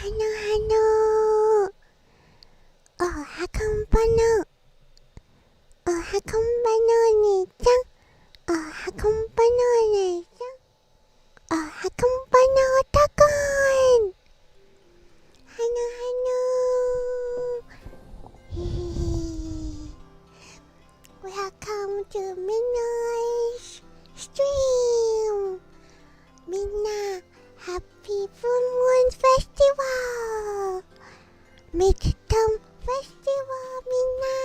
Hano. Oh, hakumbano. Oh, hakumbano ni-chan. Oh, hakumbano ni-chan. Oh, hakumbano otakon. Hano. Welcome to Meno's stream. Minna, happy Full Moon Festival. Midterm Festival, Minna.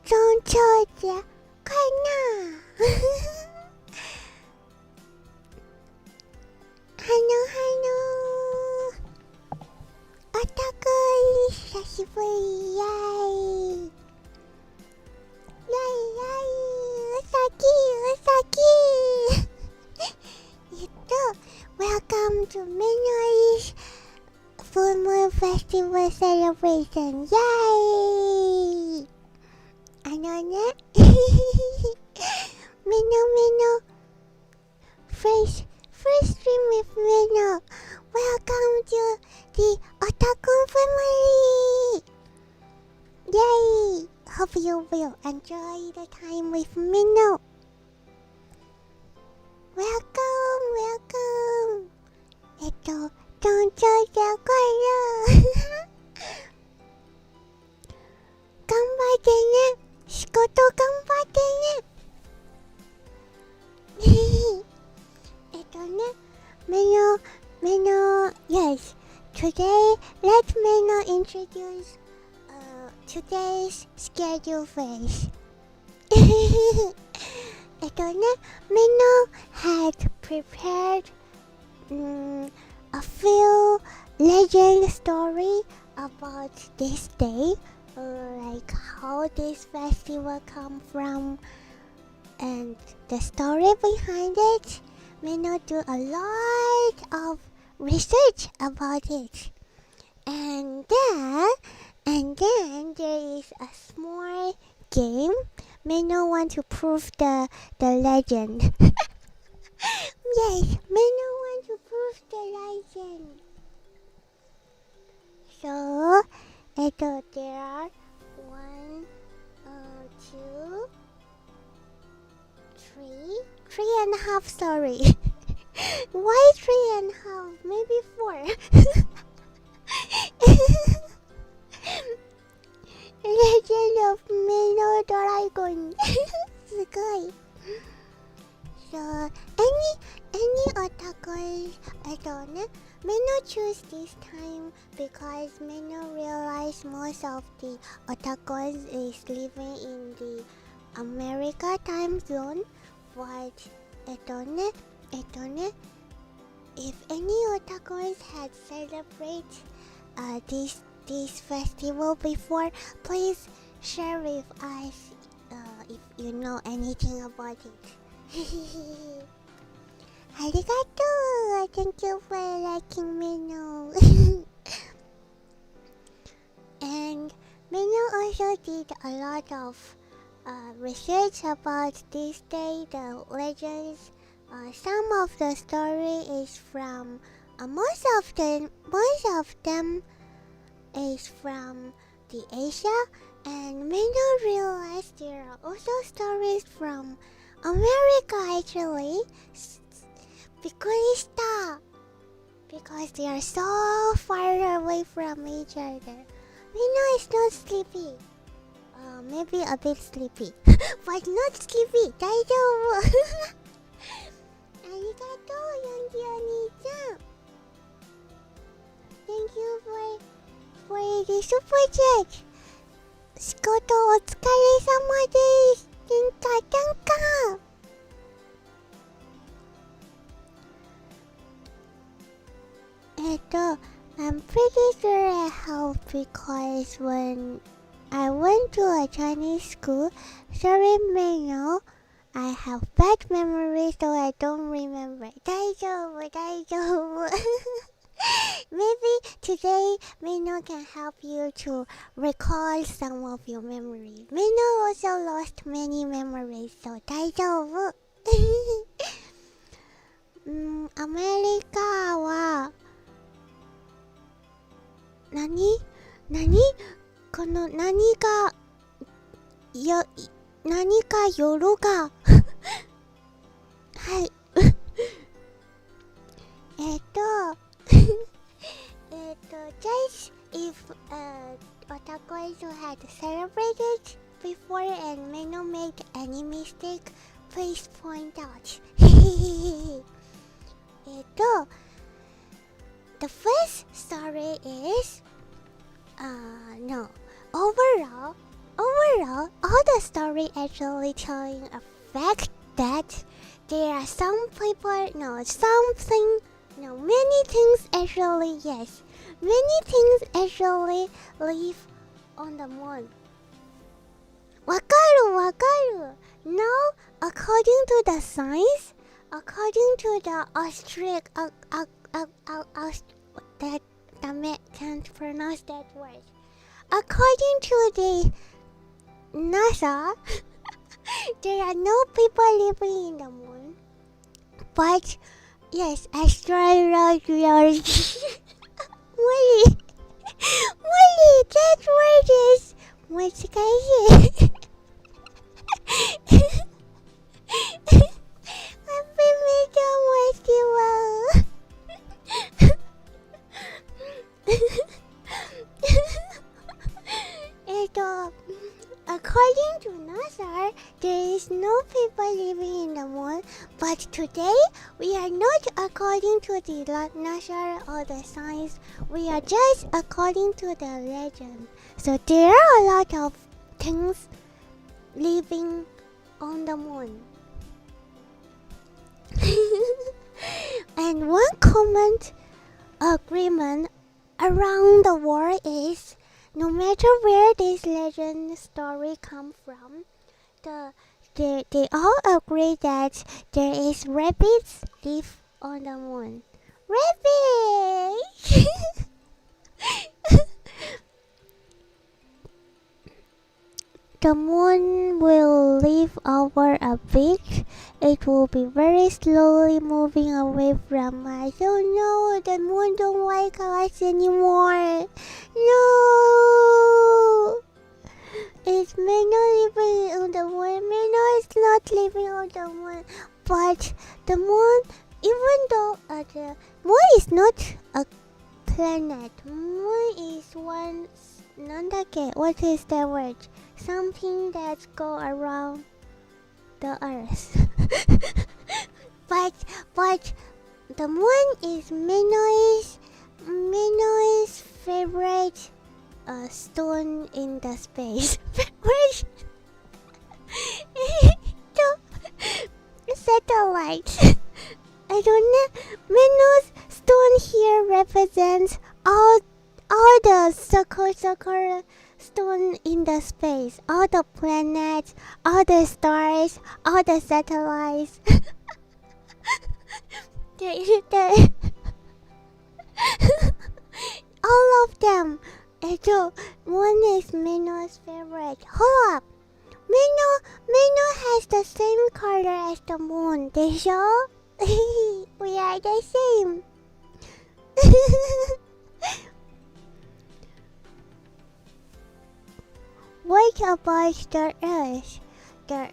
정초자 가나. 하노. 어떡해,久しぶり. 야이. 우사기. Welcome to Meno's Full Moon Festival celebration. Yay! Ano? Meno. First stream with Meno. Welcome to the Otakun family. Yay! Hope you will enjoy the time with Meno. Welcome. don't judge the color. 頑張ってね。仕事頑張ってね。Meno, yes. Today, let Meno introduce today's schedule first. Meno had prepared a few legend story about this day, like how this festival come from and the story behind it. Meno do a lot of research about it, and then there is a small game. Meno want to prove the legend. Yes, Meno want to prove the legend. So, there are 1, 2, 3.5. Sorry. Why 3.5? Maybe 4. Legend of Meno Dragon. すごい. So, any otakoi, Meno choose this time because Meno realized most of the otakoi is living in the America time zone. But, if any otakoi had celebrated this festival before, please share with us if you know anything about it. Arigato! Thank you for liking Meno. And Meno also did a lot of research about this day, the legends. Some of the story is from most of them is from the Asia, and Meno realized there are also stories from America actually. Because they are so far away from each other. Meno is not sleepy. Maybe a bit sleepy, but not sleepy. 大丈夫。ありがとう、ヨンギお兄ちゃん。Thank you for the super chat. 仕事お疲れ様です。danka. I'm pretty sure I helped because when I went to a Chinese school, sorry Meno, I have bad memory so I don't remember. 大丈夫。Maybe today Meno can help you to recall some of your memories. Meno also lost many memories, so 大丈夫。アメリカは何この何か夜がはいjust if Otakoizo had celebrated before and Meno made any mistake, please point out. The first story is no. Overall, all the story actually telling a fact that there are some people, many things actually, yes. Many things actually live on the moon. わかる Now, according to the science, according to the can't pronounce that word. According to the NASA, there are no people living in the moon. But yes, astrologers. Molly, that word is 難しい。Happy Middle Festival. According to NASA, there is no people living in the moon, but today we are not according to the NASA or the science, we are just according to the legend. So there are a lot of things living on the moon. And one common agreement around the world is no matter where this legend story come from, they all agree that there is rabbits live on the moon. Rabbits! The moon will leave over a week. It will be very slowly moving away from us. Oh no, the moon don't like us anymore. No! It's Meno living on the moon. Meno is not living on the moon. But the moon, even though the moon is not a planet. Moon is one... What is the word? Something that go around the earth. but the moon is Meno's favorite stone in the space. Satellite. I don't know. Meno's stone here represents all the circle stone in the space, all the planets, all the stars, all the satellites. All of them. One is Meno's favorite. Hold up. Meno has the same color as the moon. They show? We are the same. What about the Earth? The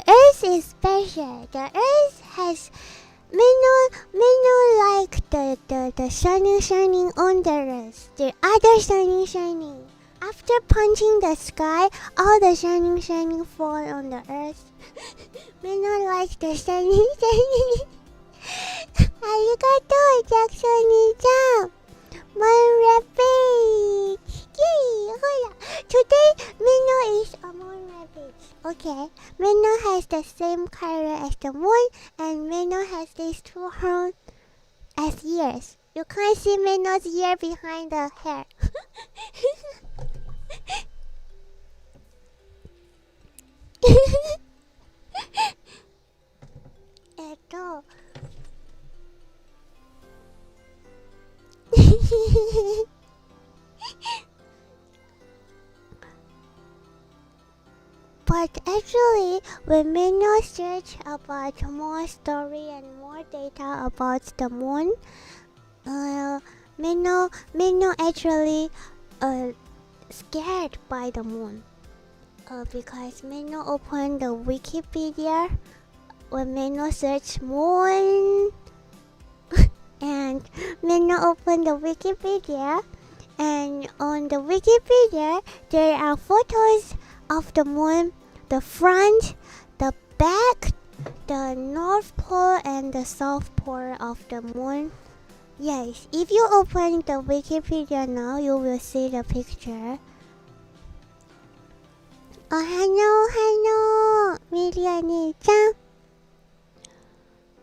Earth is special. The Earth has Meno like the sun shining on the Earth. The other sun shining. After punching the sky, all the shining fall on the Earth. Meno likes the shining. ありがとう、ジャクソニーちゃん。Moon rabbit. Yay! Hola. Today, Meno is a moon rabbit. Okay. Meno has the same color as the moon, and Meno has these two horns as ears. You can't see Meno's ear behind the hair. But actually, when Meno search about more story and more data about the moon, Meno actually scared by the moon. Because Meno opened the Wikipedia when Meno search moon, and Meno opened the Wikipedia, and on the Wikipedia there are photos of the moon, the front, the back, the north pole and the south pole of the moon. Yes, if you open the Wikipedia now, you will see the picture. Hello, Million-chan.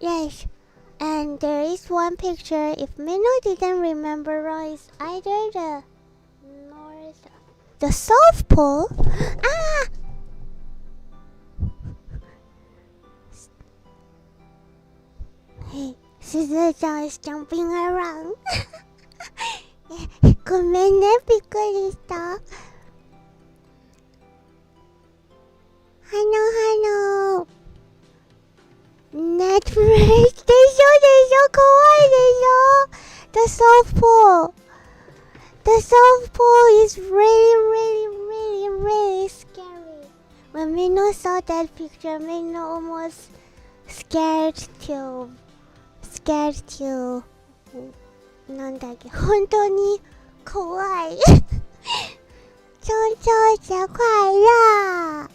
Yes, and there is one picture. If Meno didn't remember wrong, it's either the north, the south pole. Ah! Hey, Suzu-chan is jumping around. ごめんね、びっくりした。Hello. Netflix でしょ、怖いでしょ。The South Pole. The South Pole is really scary. When Meno saw that picture, Meno almost scared to なんだっけ、本当に怖い。中秋节快乐。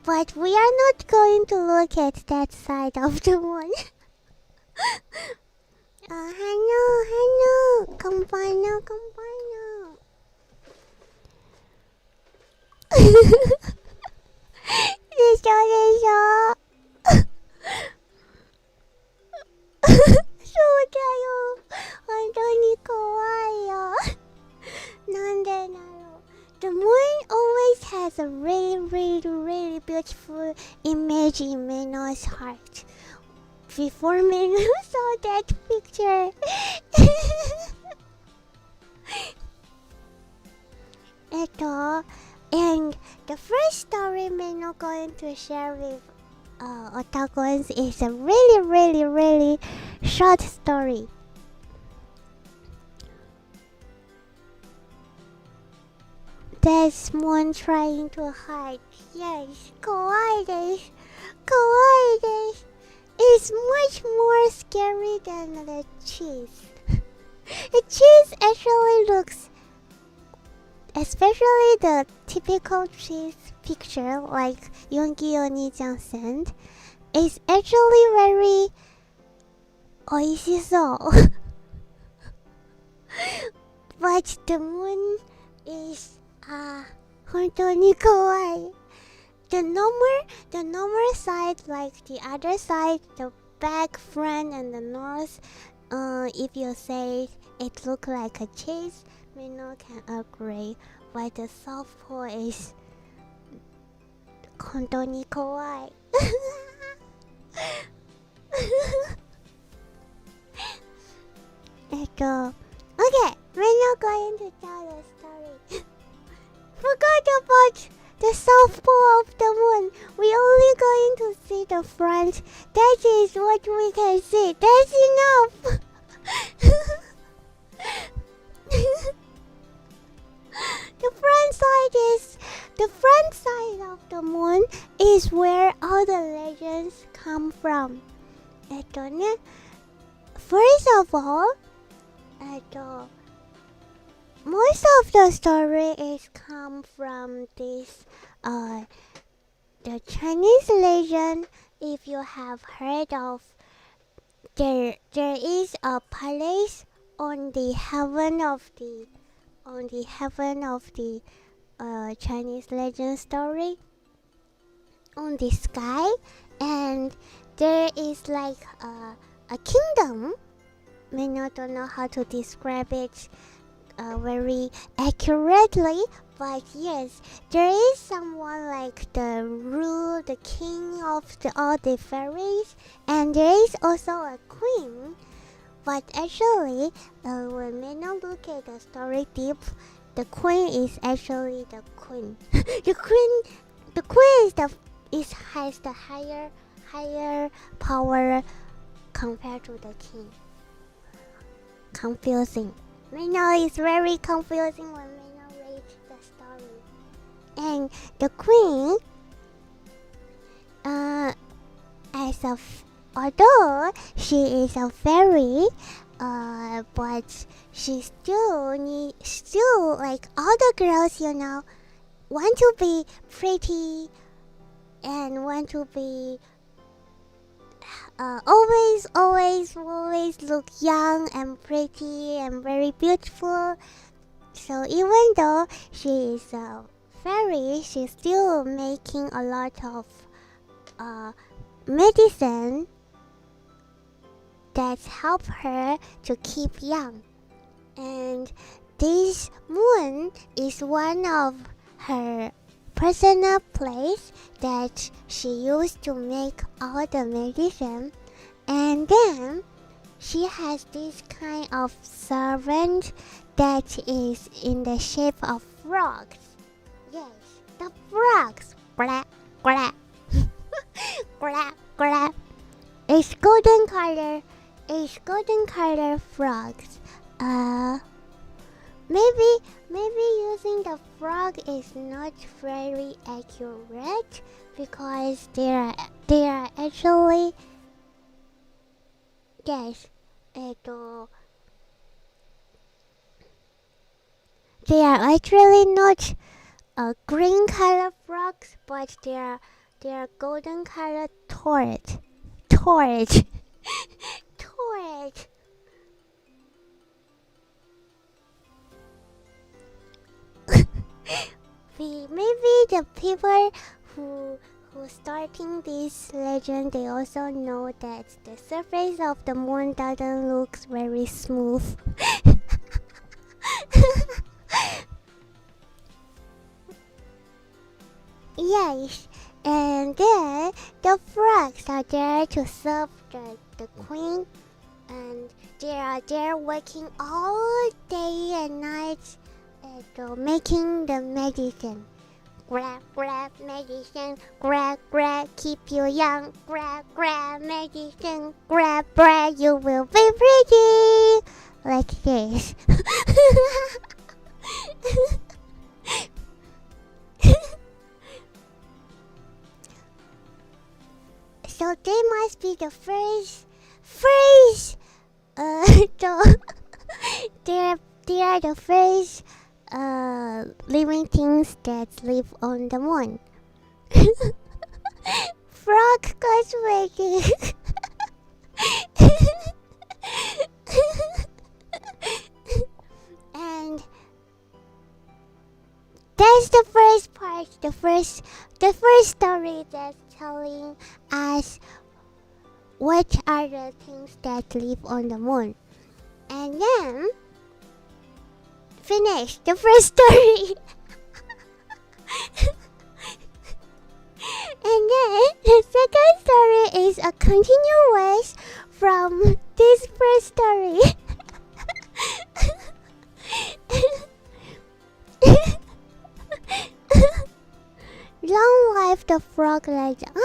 But we are not going to look at that side of the moon. Hello. Compano. でしょ。そうだよ。本当に怖いよ。なんでだろう。The moon always has a really beautiful image in Meno's heart. Before Meno saw that picture. And the first story Meno going to share with otakons is a really short story. There's moon trying to hide. Yes, kawaii desu. It's much more scary than the cheese. The cheese actually looks, especially the typical cheese picture like Yonki Oni-chan sent, is actually very oishisou. But the moon is 本当に怖い。The normal side, like the other side, the back, front, and the north. If you say it look like a cheese, Meno can agree. But the south pole is 本当に怖い。Okay, Meno going to tell the story. Forgot about the south pole of the moon. We only going to see the front. That is what we can see. That's enough. The front side of the moon is where all the legends come from. First of all, most of the story is come from this the Chinese legend. If you have heard of, there is a palace on the heaven of the Chinese legend story, on the sky, and there is like a kingdom. May not know how to describe it very accurately, But yes, there is someone like the king of all the fairies, and there is also a queen. But actually, when Meno look at the story deep, the queen is actually the queen. the queen has the higher power compared to the king. Confusing. Meno is very confusing when Meno reads the story. And the queen, although she is a fairy, but she still like all the girls, want to be pretty and want to be always look young and pretty and very beautiful. So even though she is a fairy, she's still making a lot of medicine that help her to keep young. And this moon is one of her personal place that she used to make all the medicine. And then she has this kind of servant that is in the shape of frogs. Yes, the frogs. Quack, quack. Quack, quack. It's golden color. It's golden color frogs. Maybe using the frog is not very accurate because they are actually, yes, they are actually not green color frogs, but they are golden color torch. Torch. Maybe the people who starting this legend, they also know that the surface of the moon doesn't look very smooth. Yes, and then the frogs are there to serve the queen, and they are there working all day and night making the medicine. Grab, grab, medicine, grab, grab, keep you young, grab, grab, medicine, grab, grab, you will be pretty. Like this. So they must be the first, they are the first living things that live on the moon. Frog cosmetics. And that's the first part, the first story that's telling us what are the things that live on the moon. And then finish the first story. And then the second story is a continuation from this first story. Long life the frog legend.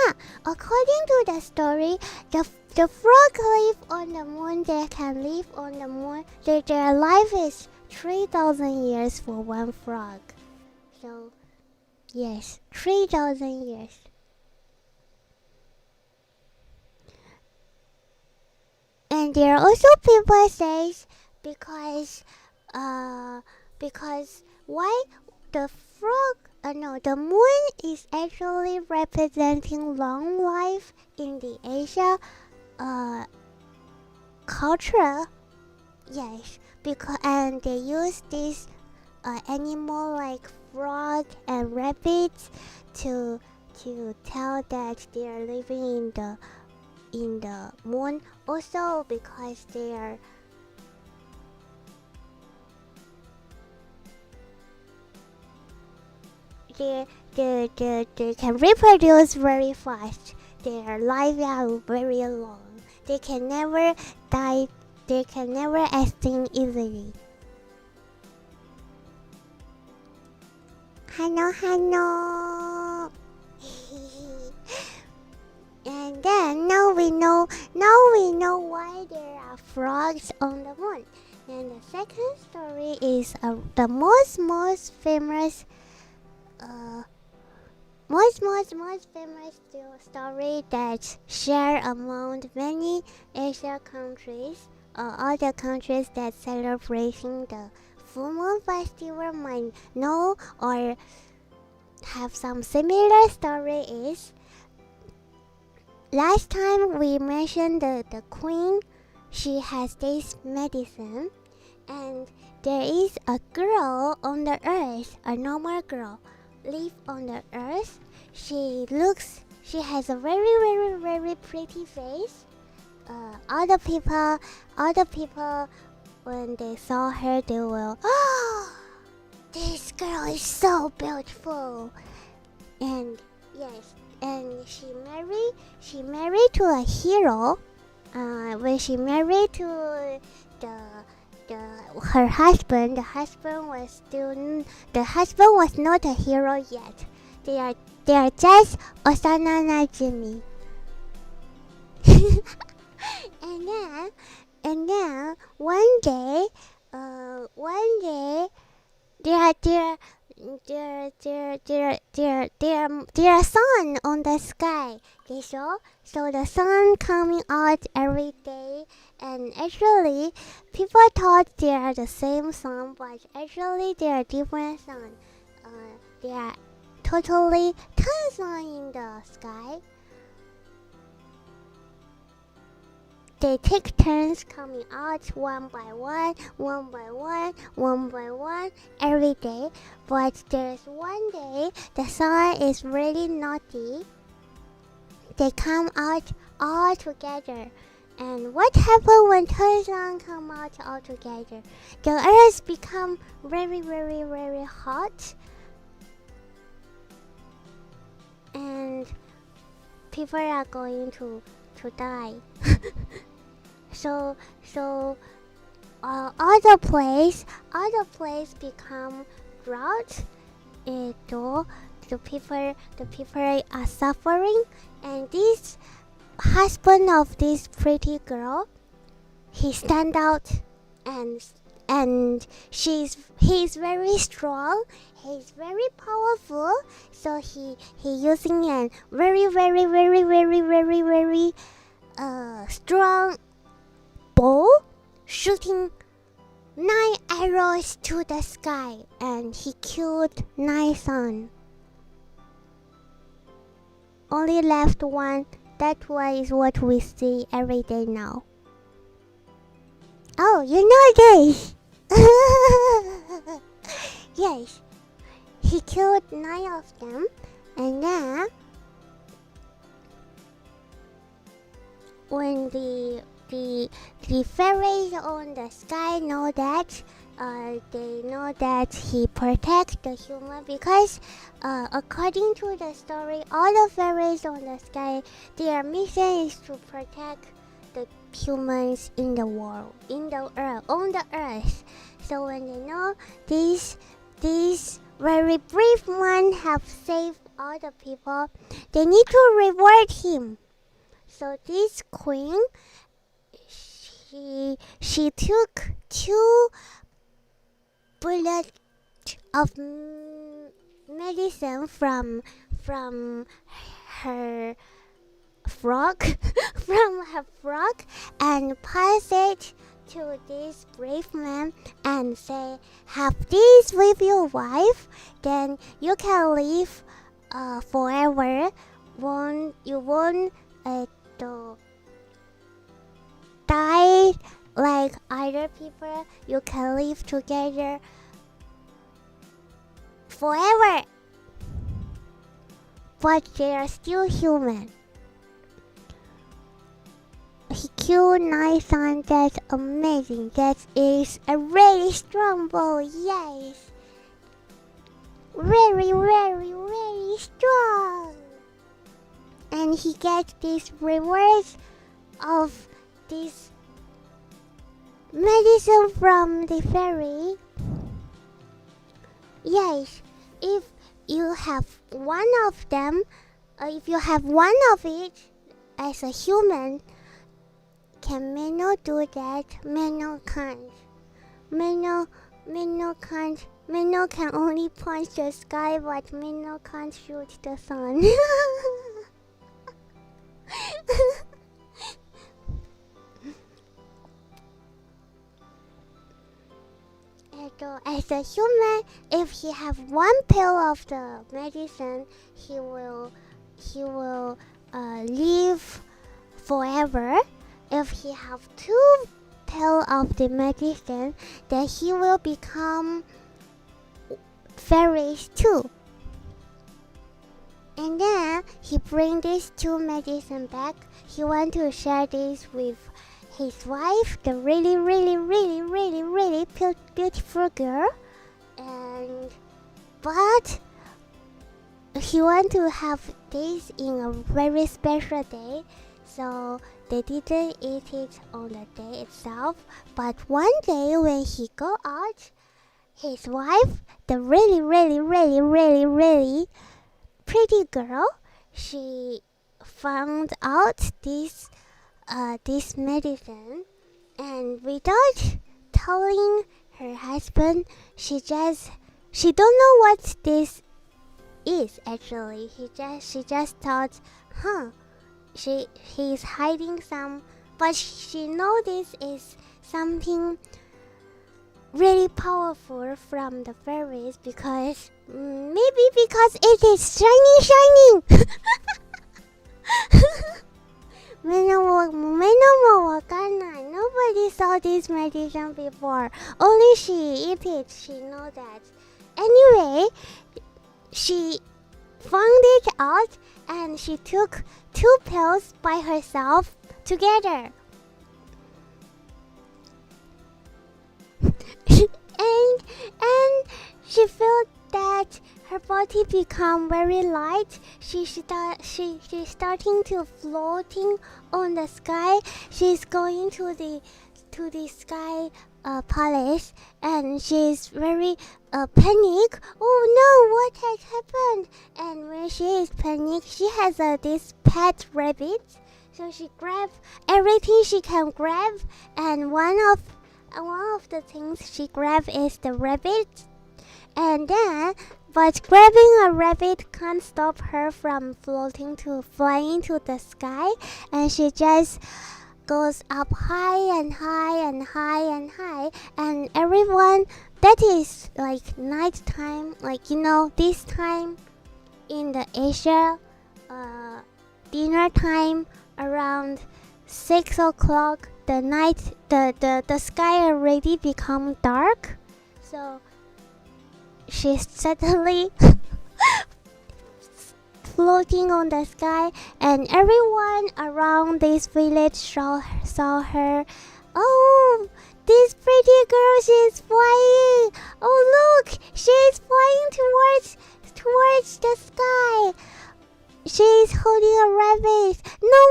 According to the story, the frog live on the moon. They can live on the moon. Their life is 3,000 years for one frog. So, yes, 3,000 years. And there are also people says because why the the moon is actually representing long life in the Asia culture. Yes, and they use this animal like frog and rabbits to tell that they are living in the moon. Also because they are they can reproduce very fast. Their lives are very long. They can never die. They can never extinct easily. Hano. And then now we know why there are frogs on the moon. And the second story is the most famous story that's shared among many Asian countries. Other countries that celebrating the full moon festival might know or have some similar story is last time we mentioned the queen. She has this medicine, and there is a girl on the earth, a normal girl, live on the earth. She has a very pretty face. Other people, when they saw her, they will, oh, this girl is so beautiful. And yes, and she married to a hero. When she married to her husband, the husband was not a hero yet. They are just Osana Najimi. and then one day their sun on the sky. Okay, so the sun coming out every day, and actually people thought they are the same sun, but actually they are different sun. They are totally 10 sun in the sky. They take turns coming out one by one every day. But there's one day the sun is really naughty. They come out all together. And what happens when 10 sun come out all together? The earth become very hot. And people are going to die. So other place become drought. The people are suffering, and this husband of this pretty girl, he stand out, and he's very strong. He's very powerful. So he using a very strong bow, shooting 9 arrows to the sky, and he killed 9 sun. Only left one. That one is what we see every day now. Oh, you know this? Yes, he killed 9 of them, and then when the fairies on the sky know that, they know that he protects the human, because according to the story, all the fairies on the sky, their mission is to protect the humans in the world, on the earth. So when they know these very brave man have saved all the people, they need to reward him. So this queen, she took 2 bullets of medicine from her frog, and pass it to this brave man and say, have this with your wife, then you can live forever. You won't die like other people. You can live together forever, but they are still human. He killed 9 sons. That's amazing. That is a really strong bow. Yes. very, very, very strong. And he gets these rewards of this medicine from the fairy. Yes, if you have one of them, if you have one of it as a human, can Meno do that? Meno can't. Meno can't. Meno can only punch the sky, but Meno can't shoot the sun. As a human, if he have one pill of the medicine, he will live forever. If he have two pill of the medicine, then he will become fairies too. And then he bring these two medicine back. He want to share this with his wife, the really, really, really, really, really beautiful girl. But he want to have this in a very special day, so they didn't eat it on the day itself. But one day when he go out, his wife, the really, really, really, really, really pretty girl, she found out this medicine, and without telling her husband, she don't know what this is actually. She just thought, he's hiding some, but she know this is something really powerful from the fairies, because maybe because it is shining. Nobody saw this medicine before. Only she eat it. She know that. Anyway, she found it out, and she took two pills by herself together. and she felt that her body become very light. She's starting to floating on the sky. She's going to the sky palace, and she's very panic. Oh no, what has happened? And when she is panic, she has this pet rabbit. So she grabs everything she can grab, and one of the things she grabbed is the rabbit. And then, but grabbing a rabbit can't stop her from flying to the sky, and she just goes up high and high and high and high, and everyone, that is like night time, like this time in the Asia, dinner time around 6 o'clock, the sky already become dark. So she's suddenly floating on the sky, and everyone around this village saw her. Oh, this pretty girl, she's flying. Oh look, she's flying towards the sky. She's holding a rabbit. No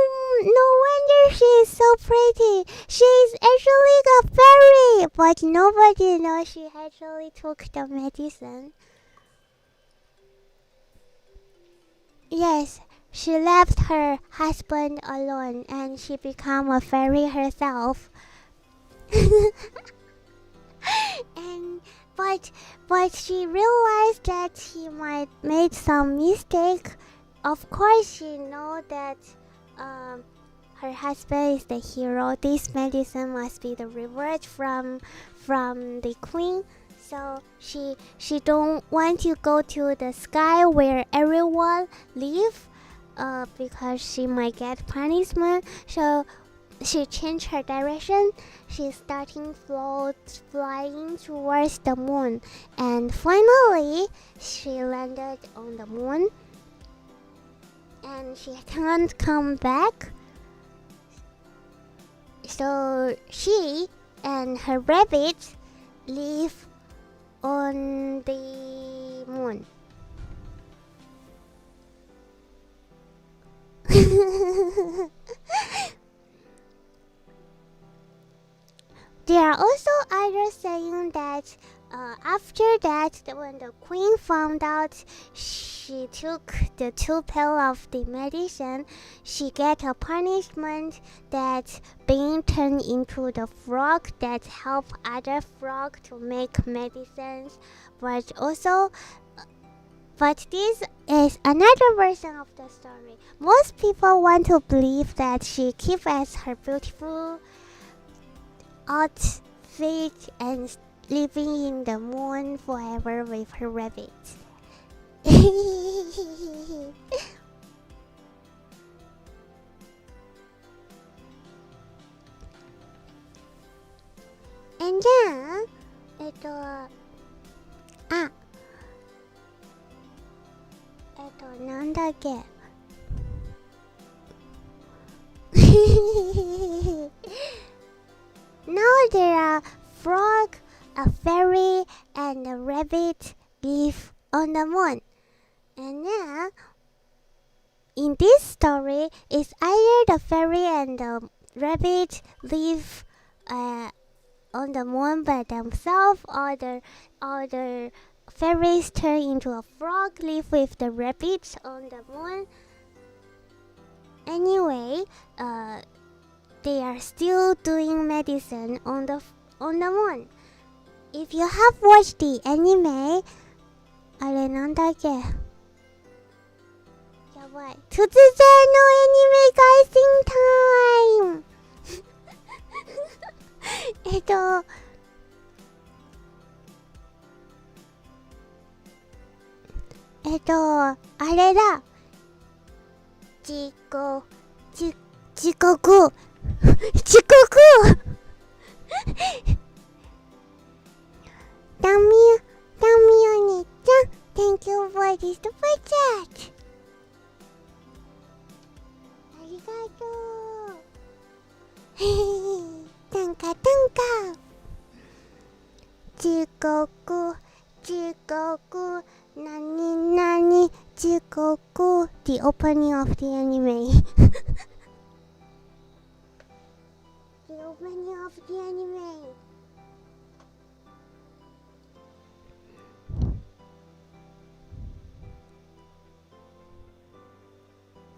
wonder she is so pretty. She's actually a fairy, but nobody knows she actually took the medicine. Yes, she left her husband alone, and she became a fairy herself. But she realized that she might made some mistake. Of course, she know that her husband is the hero. This medicine must be the reward from the queen. So she don't want to go to the sky where everyone live, because she might get punishment. So she changed her direction. She's starting flying towards the moon, and finally she landed on the moon. And she can't come back. So she and her rabbit live on the moon. There are also others saying that after that, when the queen found out she took the 2 pills of the medicine, she get a punishment that being turned into the frog that help other frog to make medicines. But also, but this is another version of the story. Most people want to believe that she keep as her beautiful outfit and living in the moon forever with her rabbit. And then, なんだっけNow there are frog, a fairy, and a rabbit live on the moon. And then, in this story, it's either the fairy and the rabbit live on the moon by themselves, or the fairies turn into a frog, live with the rabbits on the moon. Anyway, they are still doing medicine on the moon. If you have watched the anime, あれなんだっけやばい。突然のアニメ配信タイムあれだ。遅刻ダミお兄ちゃん Thank you for the super chat ありがとう短歌遅刻何遅刻 The opening of the anime The opening of the anime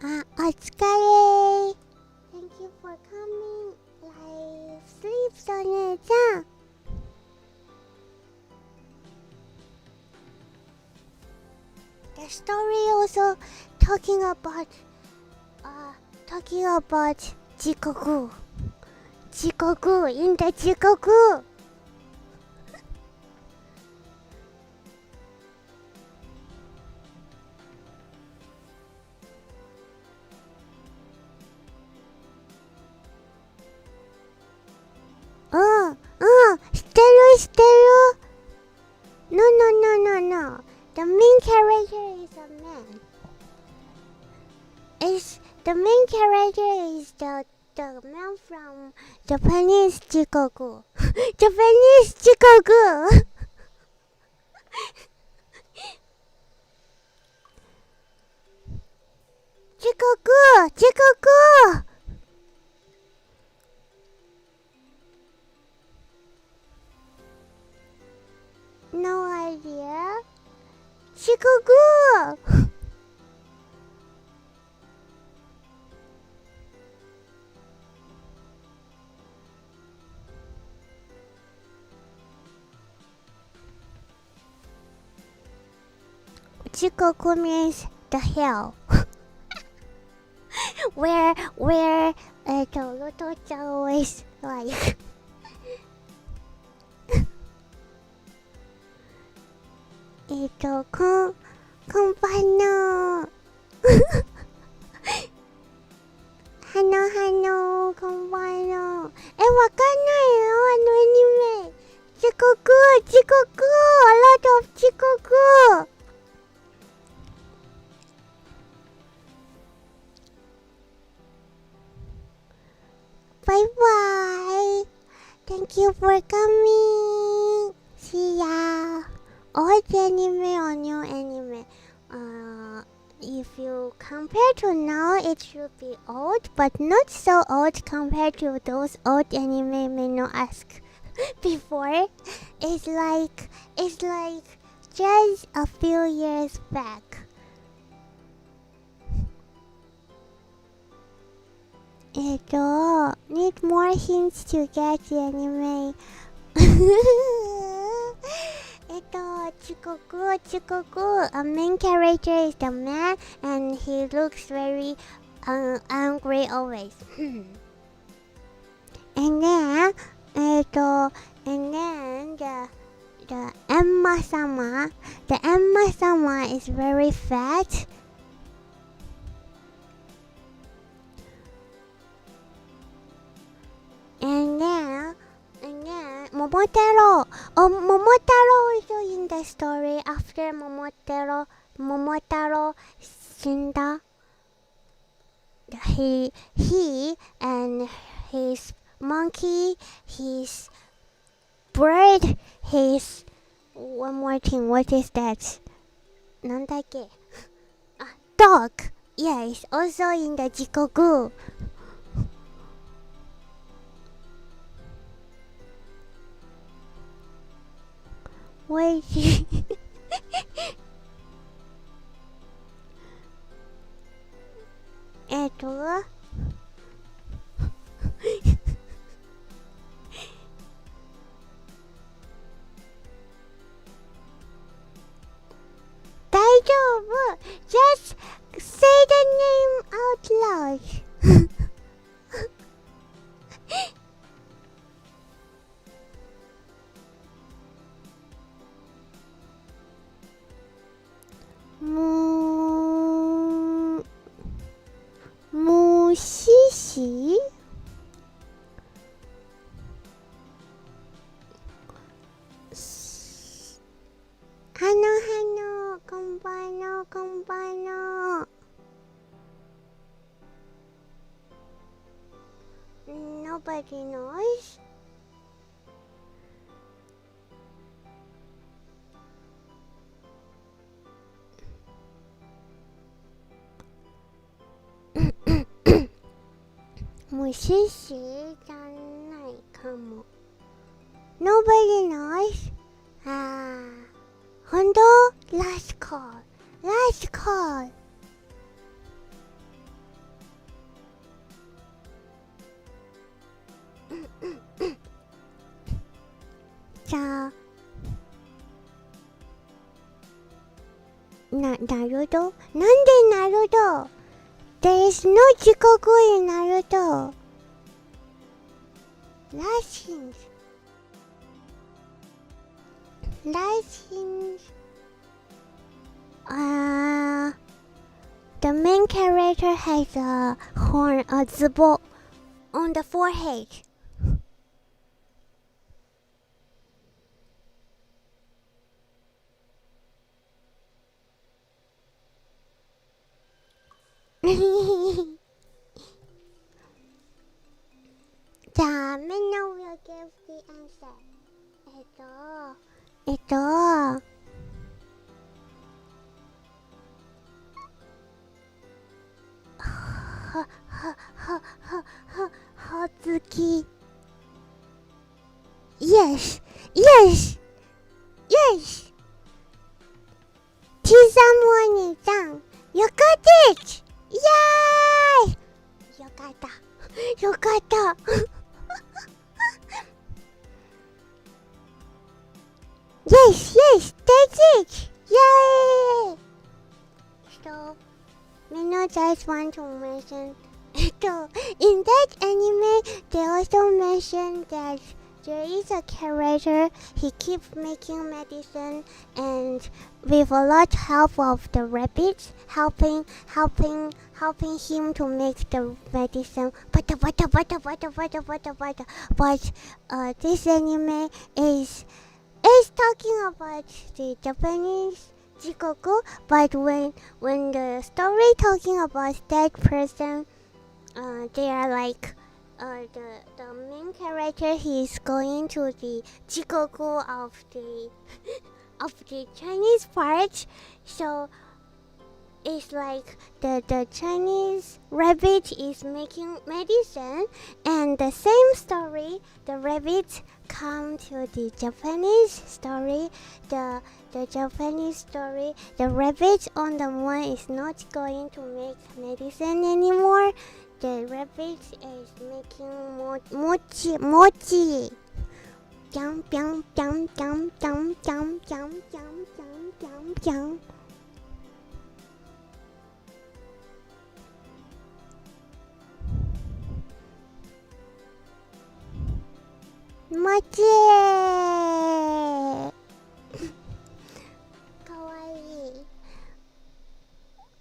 お疲れ Thank you for coming Live sleep ソネちゃんThe story also talking about 遅刻 in the 遅刻知ってる No The main character is a man The main character is the man from Japanese 遅刻 Japanese 遅刻遅刻No idea 遅刻遅刻 means the hell where Roto-chan always like こんばんのこんばんのわかんないよアニメ遅刻 A lot of 遅刻Bye bye Thank you for coming See ya おは old anime or new anime? If you compare to now, it should be old, but not so old compared to those old anime Meno asked before. It's like just a few years back. Need more hints to get the anime. Chikoku. A main character is the man, and he looks very angry always. and then the Emma-sama. The Emma-sama is very fat. And then Momotaro. Oh, Momotaro also in the story. After Momotaro Shinda. He and his monkey, his bird, his one more thing. What is that? なんだっけ? Dog. Yes, also in the Jikoku. Wait. Daijoubu. Just say the name out loud. Mushishi? Hano, konbanno. Nobody knows. Mushishi じゃないかも。Nobody knows? 本当? Last call. Last call. じゃあ、ナルト? なんでナルト? There is no Jikoku in Naruto. Last hint. The main character has a horn, a zubo, on the forehead. Meno will give the answer. ほつき Yes. T3-1-2-3 You got it! Yay! よかったYes, that's it! Yay! So, Meno just want to mention, in that anime, they also mentioned that there is a character, he keeps making medicine, and with a lot help of the rabbits, helping him to make the medicine. But this anime is talking about the Japanese Jikoku, but when the story talking about that person, they are like the main character, he is going to the Jikoku of the Chinese part. So it's like the Chinese rabbit is making medicine, and the same story, the rabbit come to the Japanese story. The Japanese story, the rabbit on the moon is not going to make medicine anymore. The rabbit is making mochi. Jam jam jam jam jam jam jam jam jam jam jam. Mochi! Kawaii.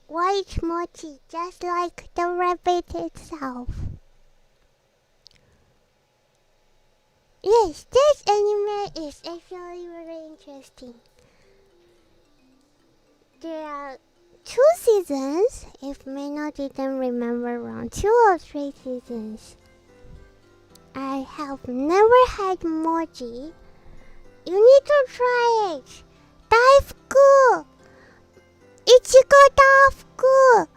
White mochi, just like the rabbit itself. Yes, this anime is actually very interesting. There are 2 seasons, if Meno didn't remember wrong, 2 or 3 seasons. I have never had mochi. You need to try it. Daifku! Ichigo daifku!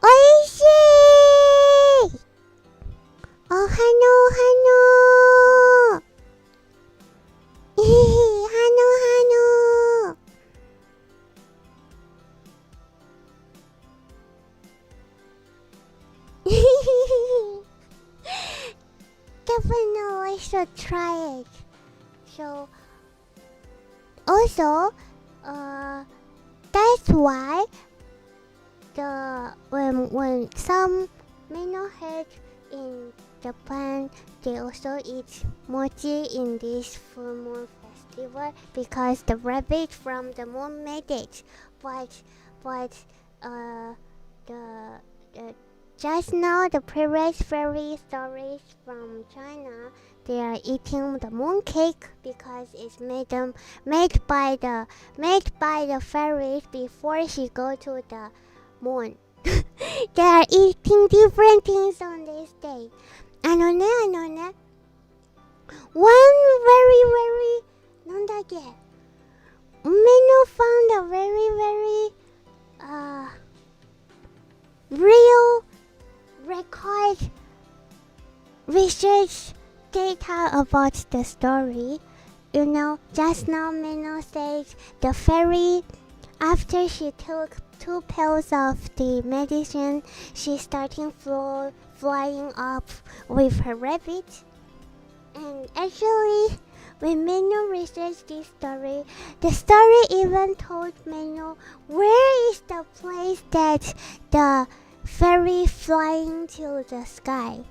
Oishii! Ohano ohano! Hano hano! Definitely should try it. So, also, that's why when some Meno head in Japan, they also eat mochi in this full moon festival because the rabbit from the moon made it. But the just now the previous fairy stories from China, they are eating the moon cake because it's made by the fairies before she go to the moon. They are eating different things on this day. ね。One very なんだっけ Meno found a very real record research data about the story. You know, just now Meno said the fairy, after she took 2 pills of the medicine, she's starting flying up with her rabbit. And actually, when Meno researched this story, the story even told Meno where is the place that the fairy flying to the sky.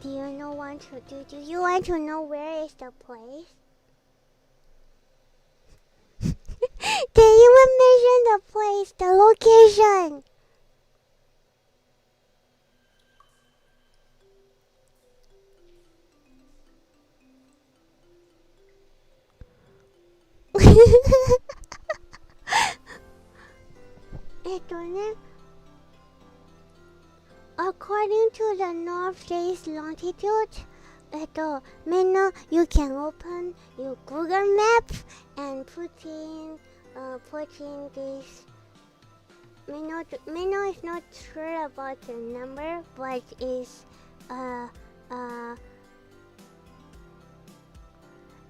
Do you want to know where is the place? They even mention the place, the location. According to the North East longitude, Meno, you can open your Google Map and put in this. Meno is not sure about the number, but is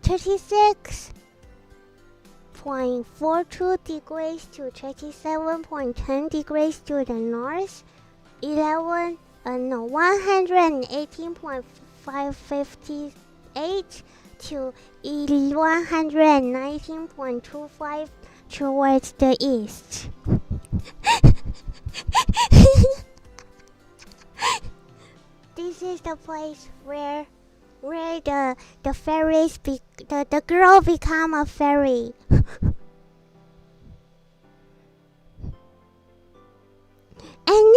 36.42 degrees to 37.10 degrees to the north, 118.558 to 119.25 towards the east. This is the place where the fairies the girl become a fairy. And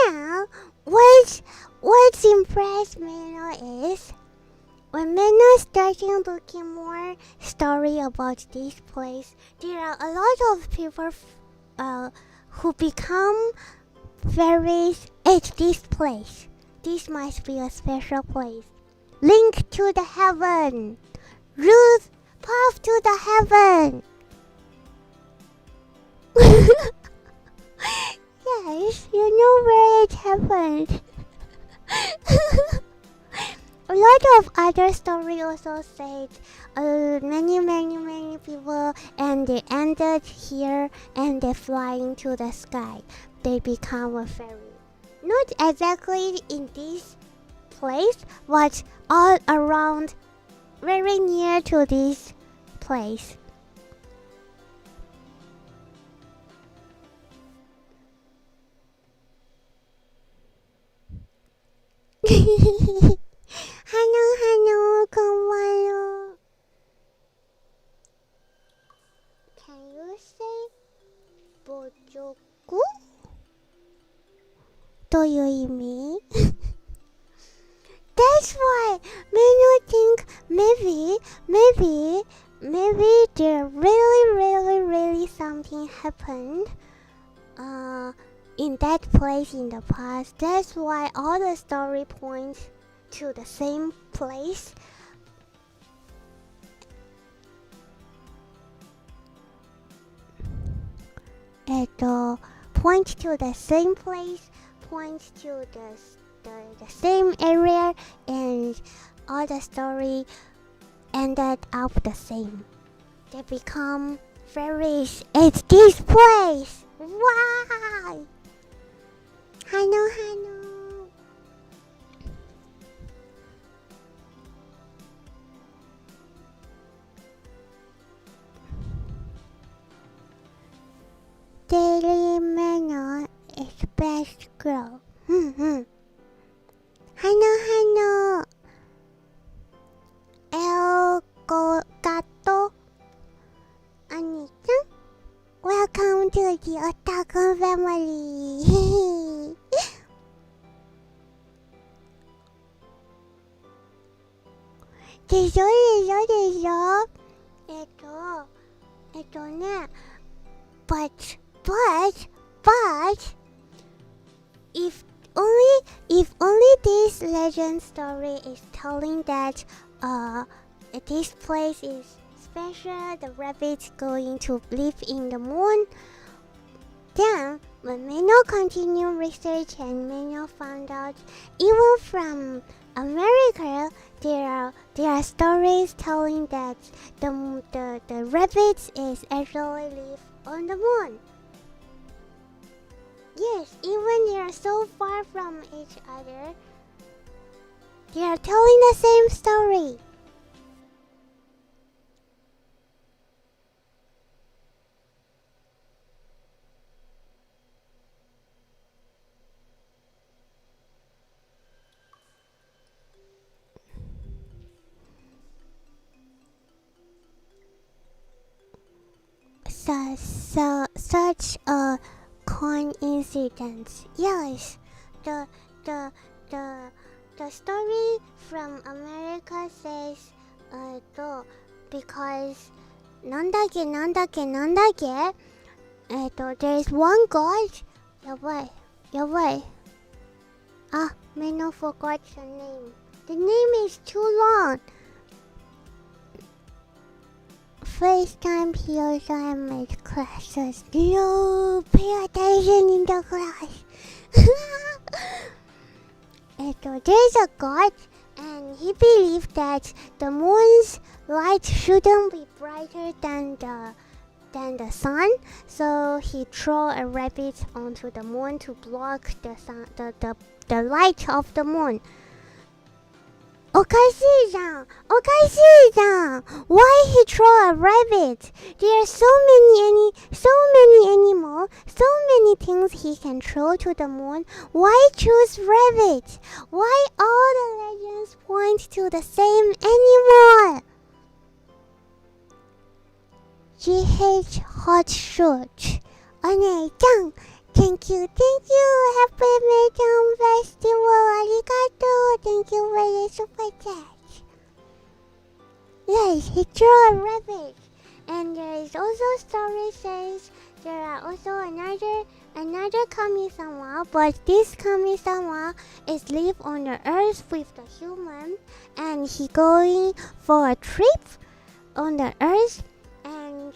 now, what's impressed Meno is when Meno starting looking more story about this place, there are a lot of people who become fairies at this place. This must be a special place. Link to the heaven. Route path to the heaven. Yes, you know where it happened. A lot of other stories also said many people, and they ended here and they fly into the sky. They become a fairy. Not exactly in this place, but all around, very near to this place. Hello, konbanwa. Can you say bojoku? という意味? That's why Meno think maybe there really something happened in that place in the past. That's why all the story points to the same place. Point to the same place, point to the same area, and all the story ended up the same. They become fairies at this place. Why? Hano. Daily Meno is best girl. Hano. El gato. Ani-chan. Welcome to the Otaku family. でしょね but if only this legend story is telling that this place is special, the rabbit's going to live in the moon, then when Meno continued research and Meno found out even from America there are stories telling that the rabbits is actually live on the moon. Yes, even they are so far from each other, they are telling the same story. Such a coincidence. Yes, the story from America says because なんだっけ there is one god. やばい Meno forgot the name. The name is too long. First time he also made classes. No, pay attention in the class. There's a god, and he believed that the moon's light shouldn't be brighter than the sun, so he threw a rabbit onto the moon to block the light of the moon. おかしいじゃん Why he throw a rabbit? There are so many animals, so many things he can throw to the moon. Why choose rabbit? Why all the legends point to the same animal? GH hot shoot. お姉ちゃん Thank you. Happy Megan Festival. Arigato. Thank you for the super chat. Yes, he threw a rabbit. And there is also story says there are also another kami-sama, but this kami-sama is live on the earth with the human, and he going for a trip on the earth, and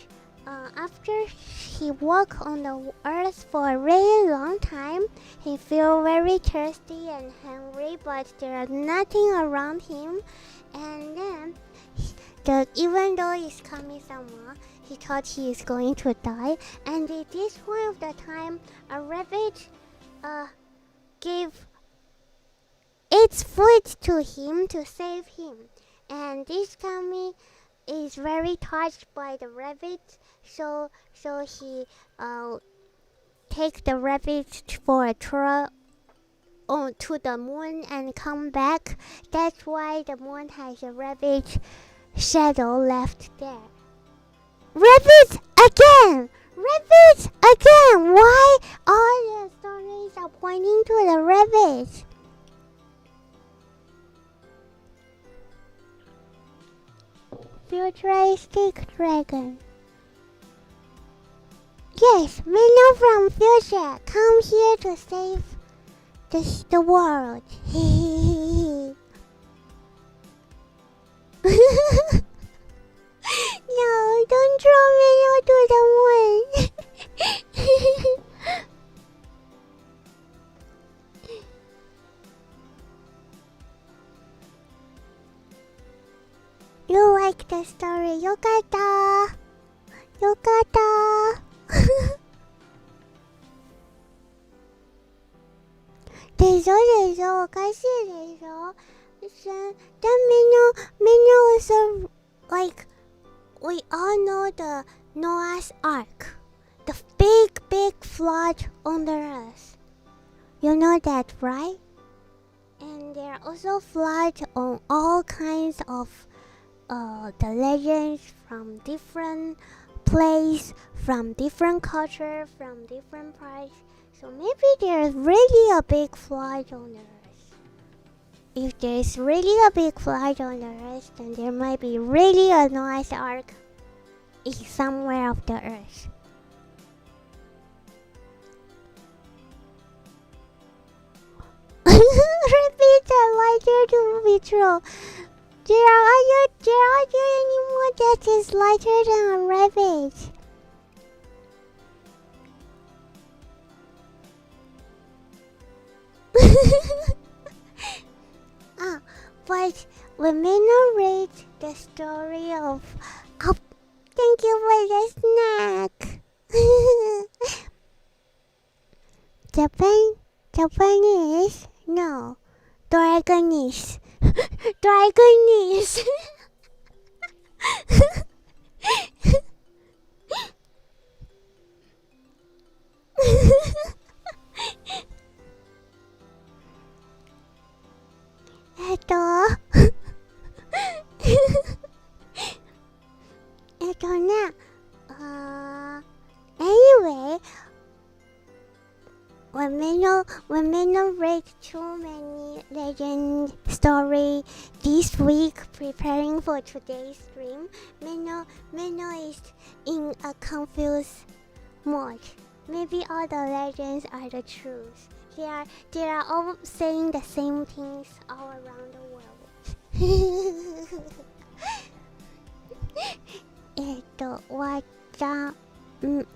after he walked on the earth for a really long time, he feel very thirsty and hungry, but there's nothing around him. And then, even though he's Kami-sama, he thought he is going to die. And at this point of the time, a rabbit gave its food to him to save him. And this Kami is very touched by the rabbit, so he take the rabbit for a tour to the moon and come back. That's why the moon has a rabbit shadow left there. Rabbit again! Rabbit again! Why all the stories are pointing to the rabbit? Futuristic dragon. Yes, Meno from future come here to save the world. No, don't throw Meno to the moon. You like the story? Yokata. Yokata. でしょでしょ、おかしいでしょ。Then Meno also, like, we all know the Noah's Ark, the big flood on the earth. You know that, right? And there are also floods on all kinds of the legends from different place, from different culture, from different parts. So maybe there's really a big flood on the earth. If there's really a big flood on the earth, then there might be really a Noah's Ark in somewhere of the earth. Rabbits are lighter to be true. There are there anyone that is lighter than a rabbit? But when Meno read the story of thank you for the snack. Japanese? No. Dragonese. Dragonese. Anyway, when Meno read too many legend story this week preparing for today's stream, Meno is in a confused mode. Maybe all the legends are the truth. They are all saying the same things all around the world.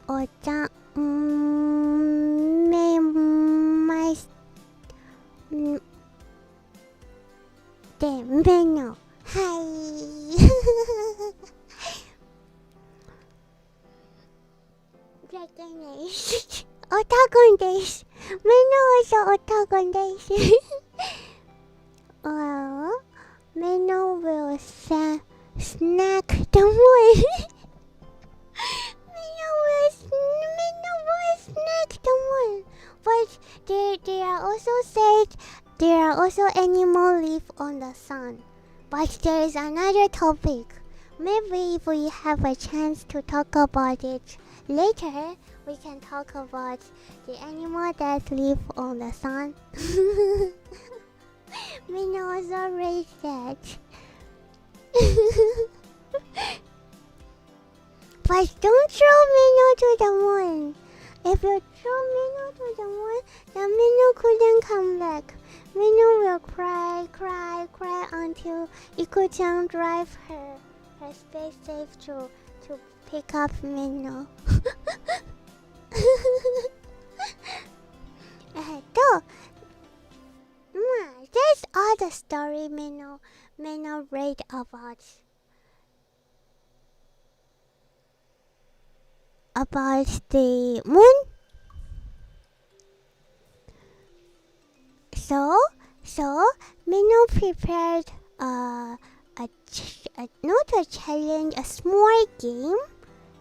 お茶めましてメノはいDragonese オタゴンですメノはオタゴンです Well, Meno will snack the moon. Meno will snack the moon. But they are also said there are also animals live on the sun. But there is another topic. Maybe if we have a chance to talk about it later, we can talk about the animals that live on the sun. Meno also raised that. But don't throw Meno to the moon. If you throw Meno to the moon, then Meno couldn't come back. Meno will cry until Iko-chan drive her space safe to pick up Meno. that's all the story Meno read about the moon. So Meno prepared not a challenge, a small game.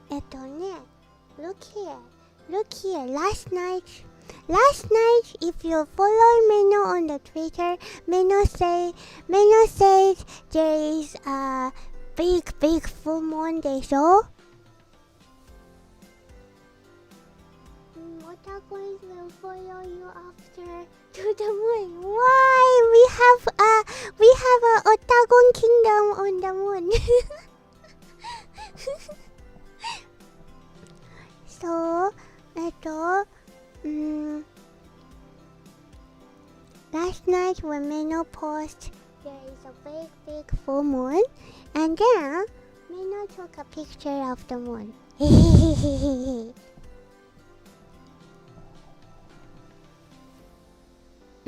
Look here. Last night, if you follow Meno on the Twitter, Meno said there is a big full moon day, so Otakuins will follow you after to the moon. Why? We have a Otagon kingdom on the moon. So, last night when Meno posted, there is a big full moon, and then Meno took a picture of the moon.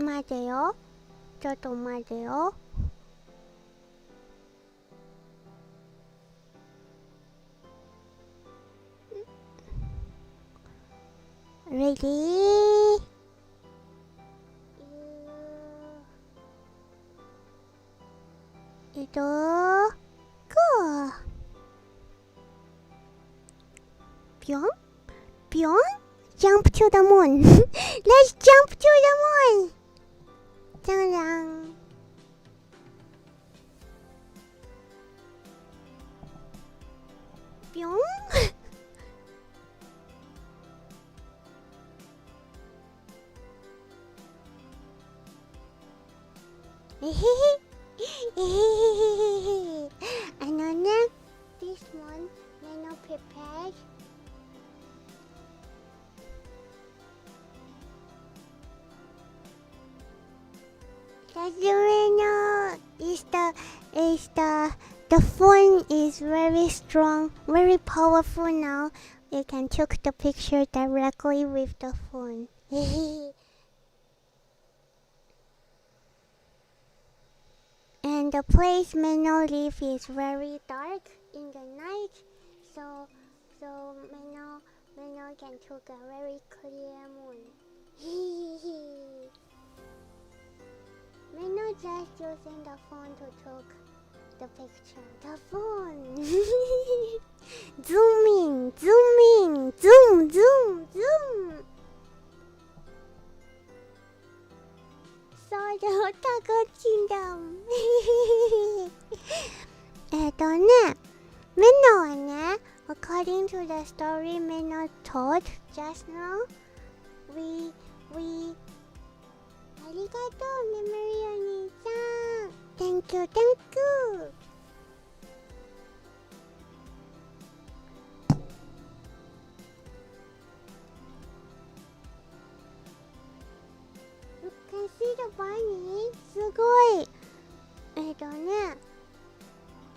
맞아요? 저도 맞아요? Ready? go. Pyong? Jump to the moon. Let's jump to the moon. 짜랑. 뿅. Another, this one, Meno prepared. Meno the phone is very strong, very powerful now. You can take the picture directly with the phone. And the place Meno lives is very dark in the night, so Meno can take a very clear moon. Meno just using the phone to take the picture. The phone. Zoom. So the Otaku Kingdom. メノはね according to the story Meno told just now, we ありがとうメモリーお兄ちゃん Thank you You can see the bunny? すごい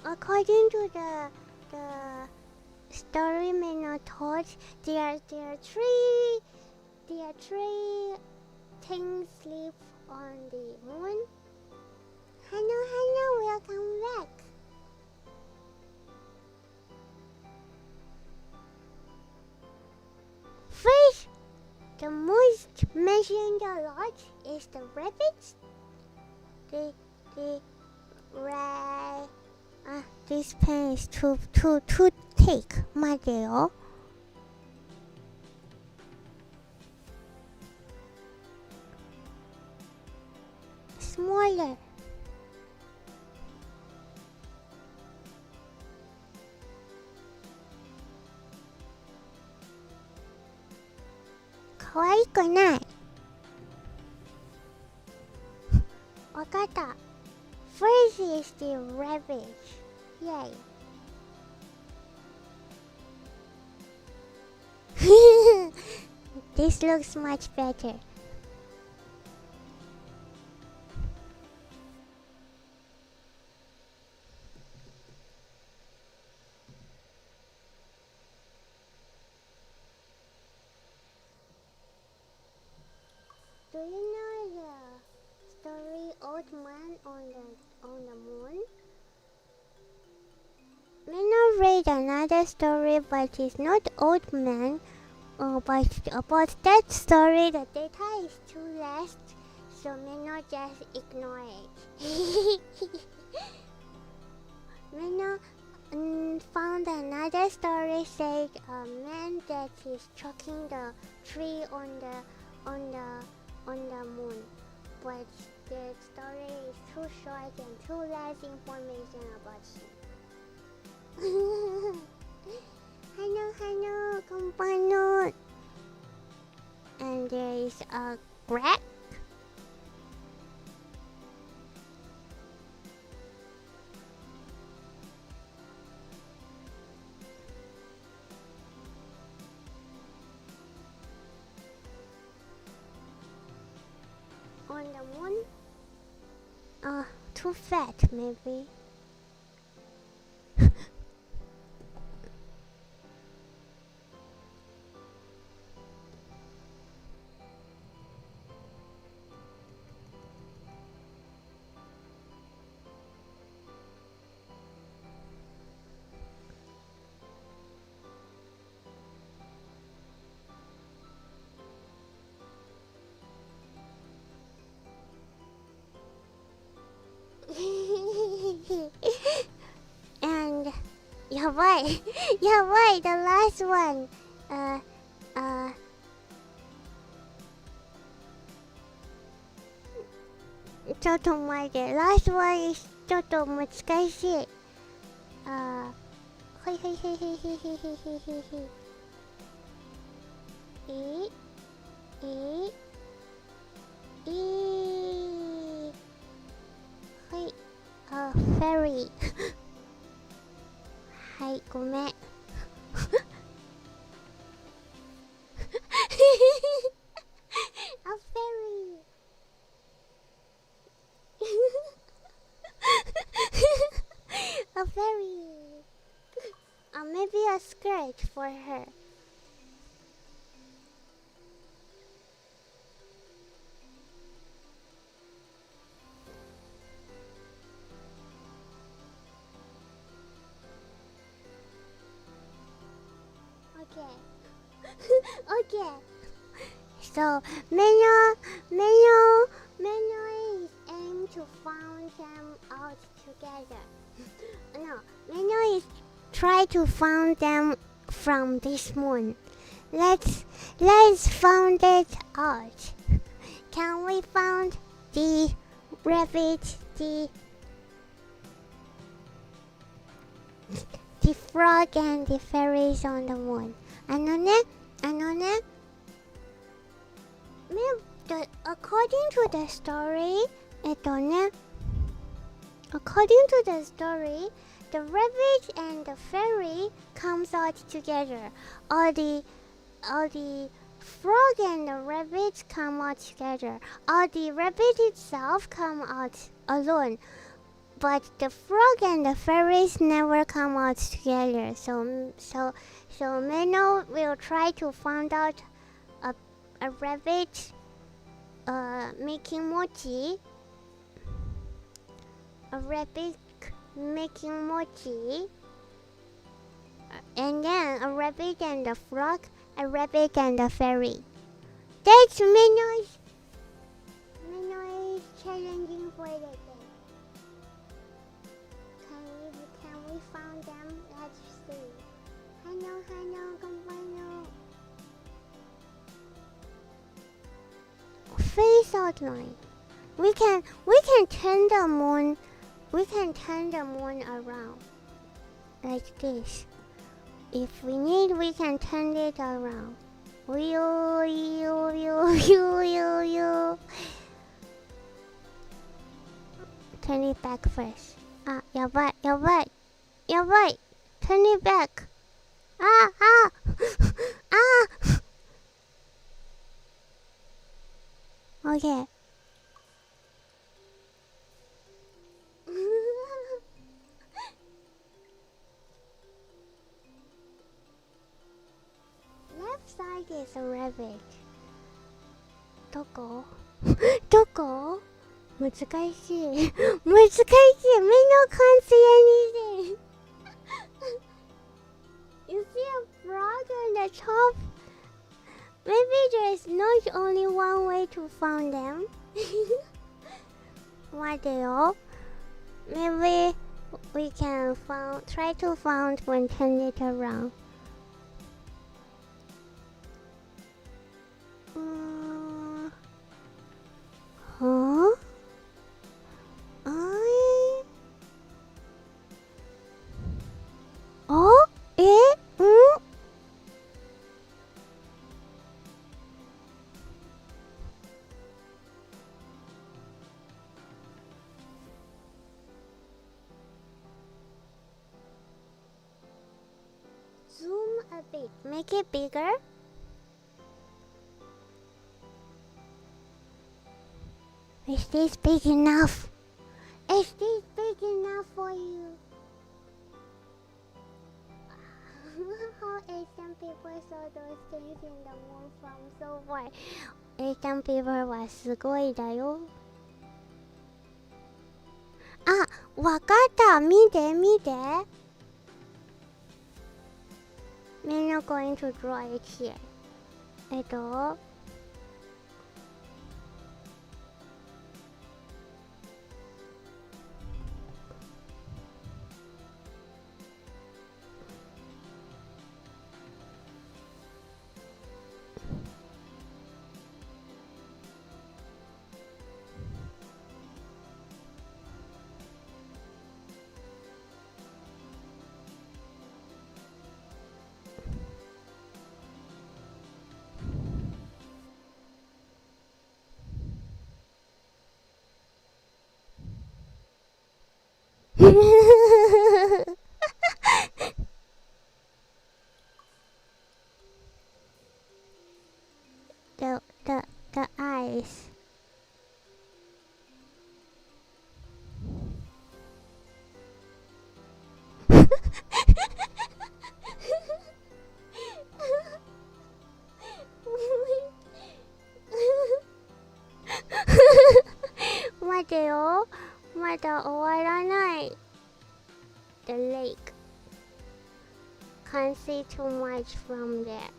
according to the story Meno told, there are three things live on the moon. Hello, welcome back. First, the most mentioned a lot is the rabbits. This pen is too thick. 맞아요. Smaller. kawaiiない. わかった. First is the rabbit. Yay. This looks much better. Do you know the story Old Man on the Moon? Meno read another story, but it's not Old Man. But about that story, the data is too less, so Meno just ignore it. Meno found another story said a man that is choking the tree on the moon, but the story is too short and too less information about him. Hello, companion. And there is a crack. On the moon? Too fat, maybe. And you're right, the last one. Last one is ちょっと難しい。はいはいはいはいはいはいはいはい。Fairy はい、ごめん。A fairy. A fairy. Maybe a skirt for her. Okay. Okay. So Meno is aimed to find them out together. No, Meno is try to find them from this moon. Let's find it out. Can we find the rabbit, the frog and the fairies on the moon? あのね according to the story, according to the story, the rabbit and the fairy comes out together. All the frog and the rabbit come out together. Or the rabbit itself come out alone. But the frog and the fairies never come out together. So Meno will try to find out a rabbit making mochi. A rabbit making mochi. And then a rabbit and a frog, a rabbit and a fairy. That's Meno is challenging for the game. Can we find them? Let's see. Hello, companion. Face outline. We can turn the moon. We can turn the moon around like this. If we need, we can turn it around. Turn it back first. やばい。Turn it back. Okay. Left side is a rabbit. どこどこ難しい難しい。Meno can't see anything. You see a frog on the top? Maybe there's not only one way to find them. 待てよ。Maybe we can try to find when turn it around. Huh? Oh? Zoom a bit. Make it bigger. Is this big enough? Is this big enough for you? How Asian people saw those things in the moon from so far. Asian people はすごいだよ。あ、わかった。見て見て。Meno going to draw it here. the eyes. What the hell? What the overnight? The lake. Can't see too much from there.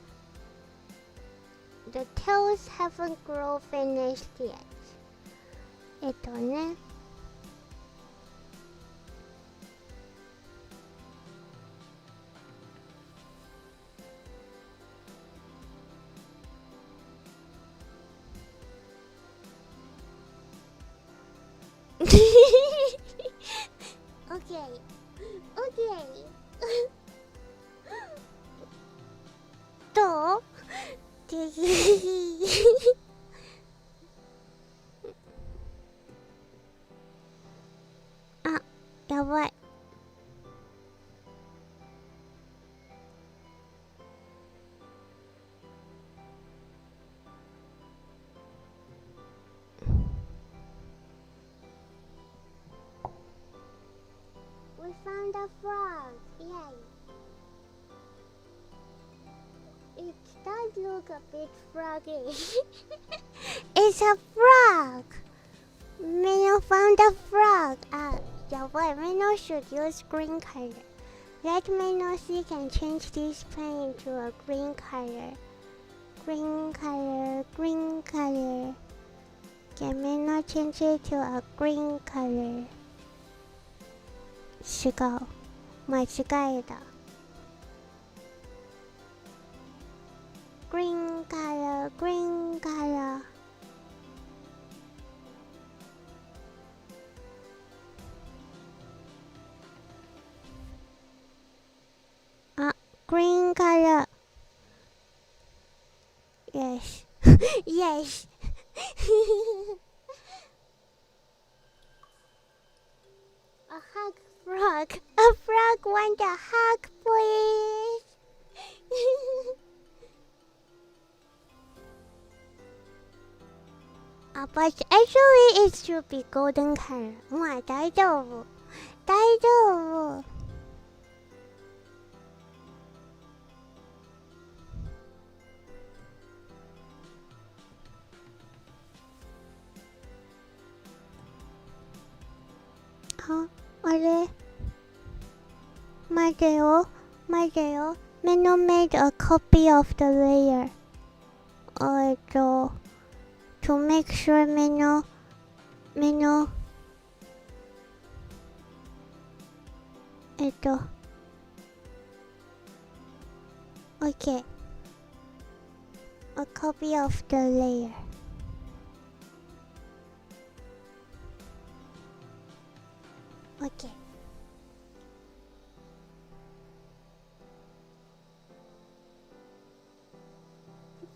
The tails haven't grown finished yet. ね。Okay. Okay. どう？あ、やばい。We found a frog! Yay! It does look a bit froggy. It's a frog! Meno found a frog! Yeah, boy, Meno should use green color. Let Meno see can change this pen into a green color. Green color, green color. Can Meno change it to a green color? 違う。間違えた。Green color, green color. Green color. Yes. Yes. A hug frog. A frog want a hug, please. But actually it should be golden color. まあ大丈夫。大丈夫。あれ待てよ。Meno made a copy of the layer. To make sure Meno okay. A copy of the layer. Okay.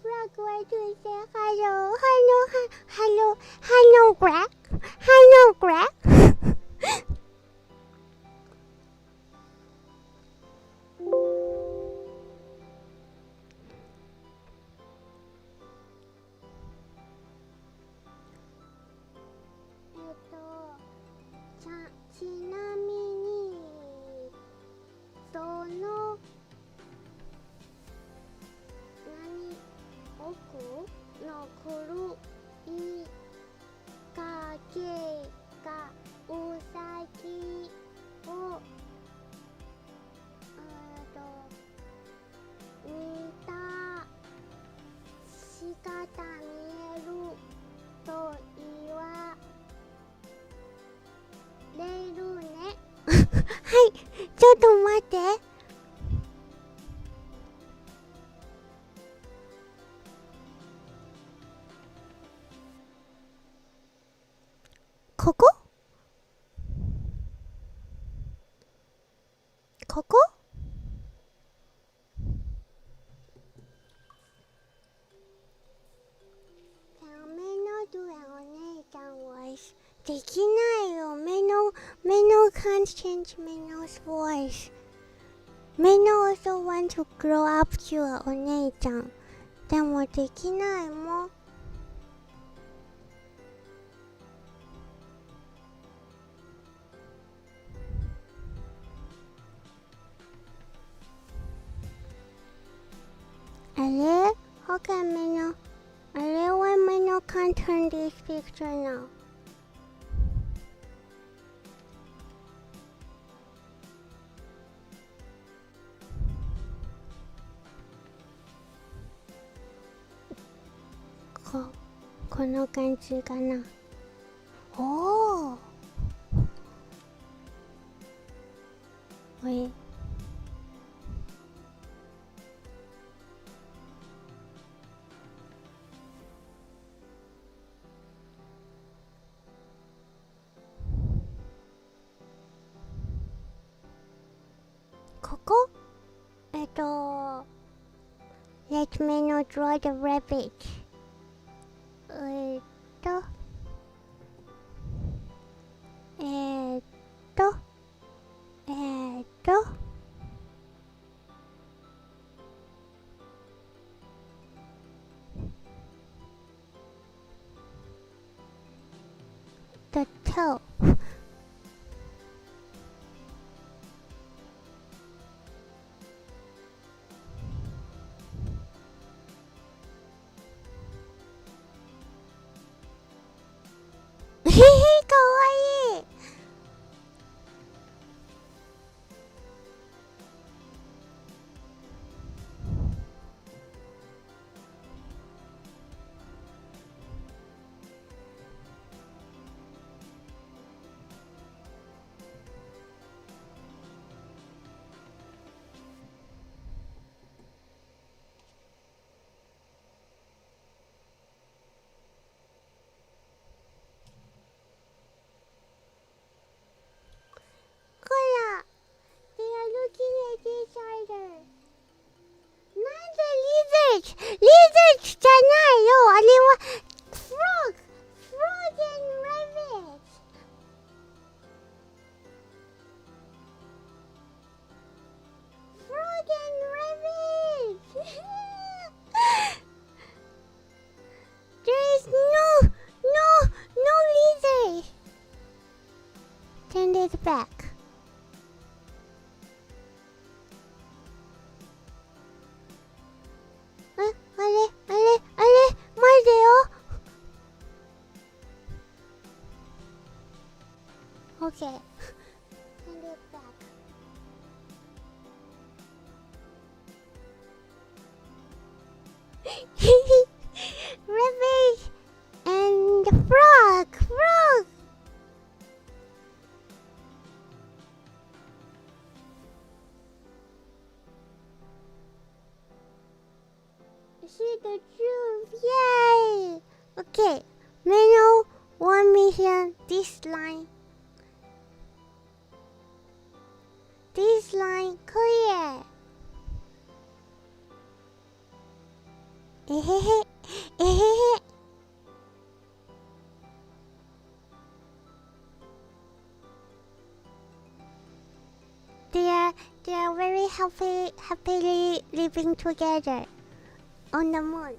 Frog, why do you say hello, Greg? Hello, Greg? ちなみにその奥の黒い影がウサギを見た姿見えると言われるね。はい、ちょっと待って。ここメノドゥエお姉ちゃんはできないよ。Meno can't change Meno's voice. Meno also wants to grow up to a お姉ちゃん。でもできないもん。あれ How can Meno? あれは Meno can't turn this picture now. この感じかな。おー。ここLet Meno draw the rabbit. The toe. かわいい。リザーチじゃないよ。あれはフログ and rabbit。 Frog and rabbit. There is no lizard. Turn it back. 待てよ。Okay. Send it back. Rabbit and frog. Frog. See the truth. Yay. Okay. Meno, one mission. This line. This line clear. They are very happily living together on the moon.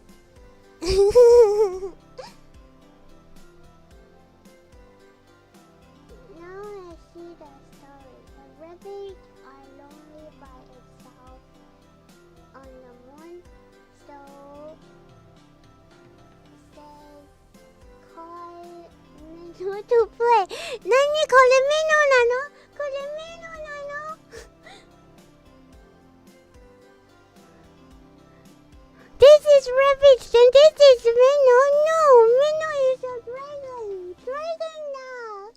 Now I see the story. The rabbits are lonely by itself on the moon, so they call Meno to play. 何これメノなの？これメノなの？ This is rabbit and this is Meno. No, Meno is a dragon. Dragon now.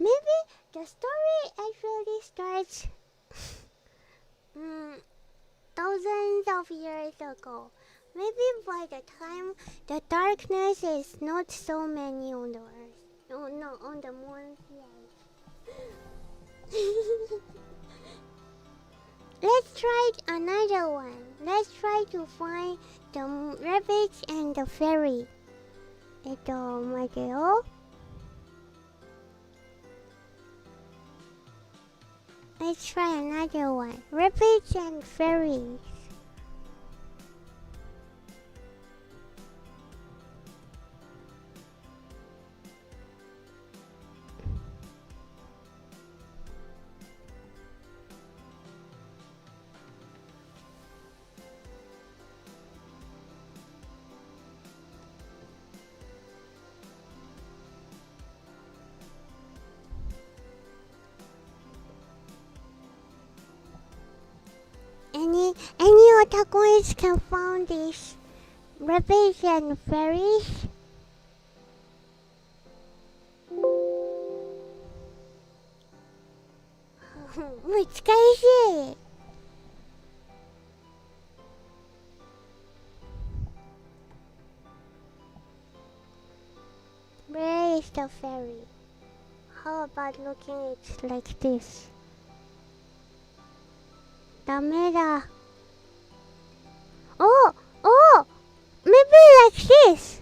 Maybe the story actually starts thousands of years ago. Maybe by the time the darkness is not so many on the earth. Oh no, on the moon. Yes. Let's try another one. Let's try to find the rabbits and the fairy. 待てよ。Let's try another one. Rabbits and fairies. Any otakuis can find these rabbits and fairies? Which guy is it? Where is the fairy? How about looking at it like this? ダメだ。Oh! Oh! Maybe like this!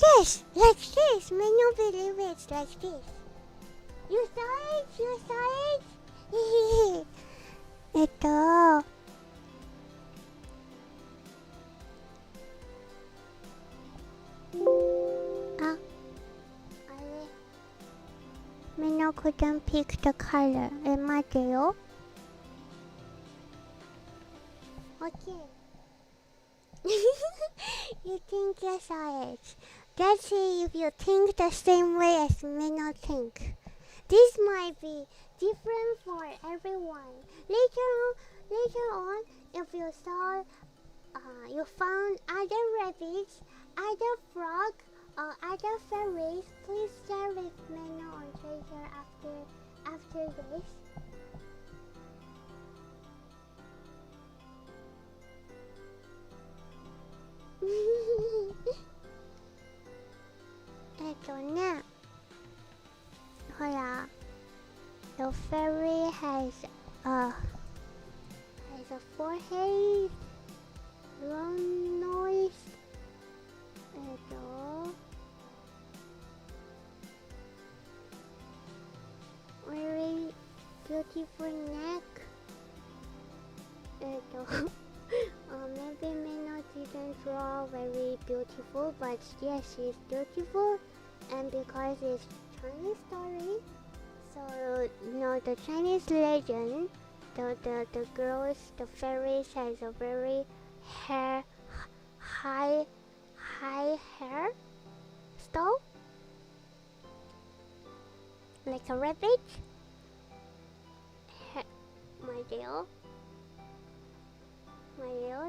Yes! Like this! May you believe it's like this? You saw it? You saw it? Meno couldn't pick the color. 待てよ。Okay. You think you saw it. Let's see if you think the same way as Meno think. This might be different for everyone. Later on, if you saw, you found other rabbits, other frog, or other fairies, please share with Meno on Twitter after this. The fairy has a forehead, long nose, very beautiful neck. Maybe Meno didn't draw very beautiful, but yes, she's beautiful, and because it's Chinese story, So, the Chinese legend, the girls, the fairies has a very hair, high hair style, like a rabbit. My dear,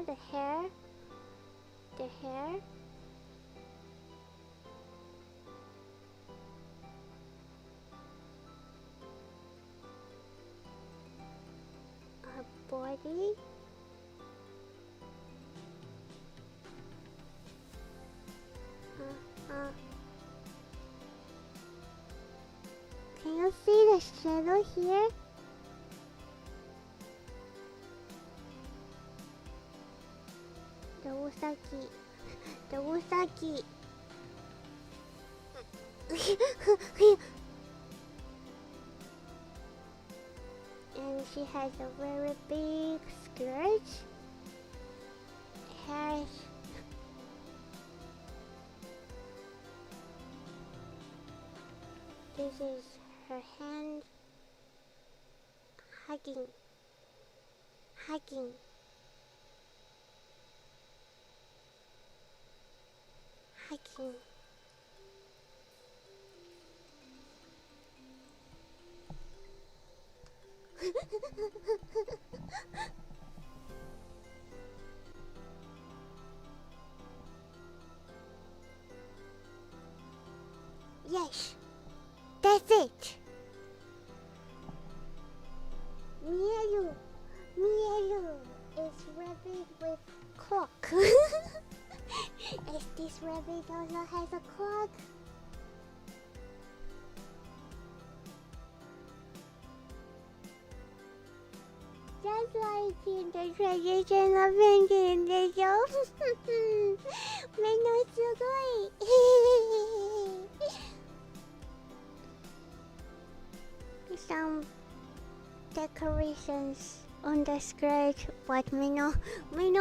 the hair. Her body. Can you see the shadow here? The Usagi. And she has a very big skirt. Hair. This is her hand hugging. Yes, that's it. Meno is rabbit with clock. Is this rabbit also has a clock? Just like in the tradition of Indian show. Meno is some decorations on the skirt, but Meno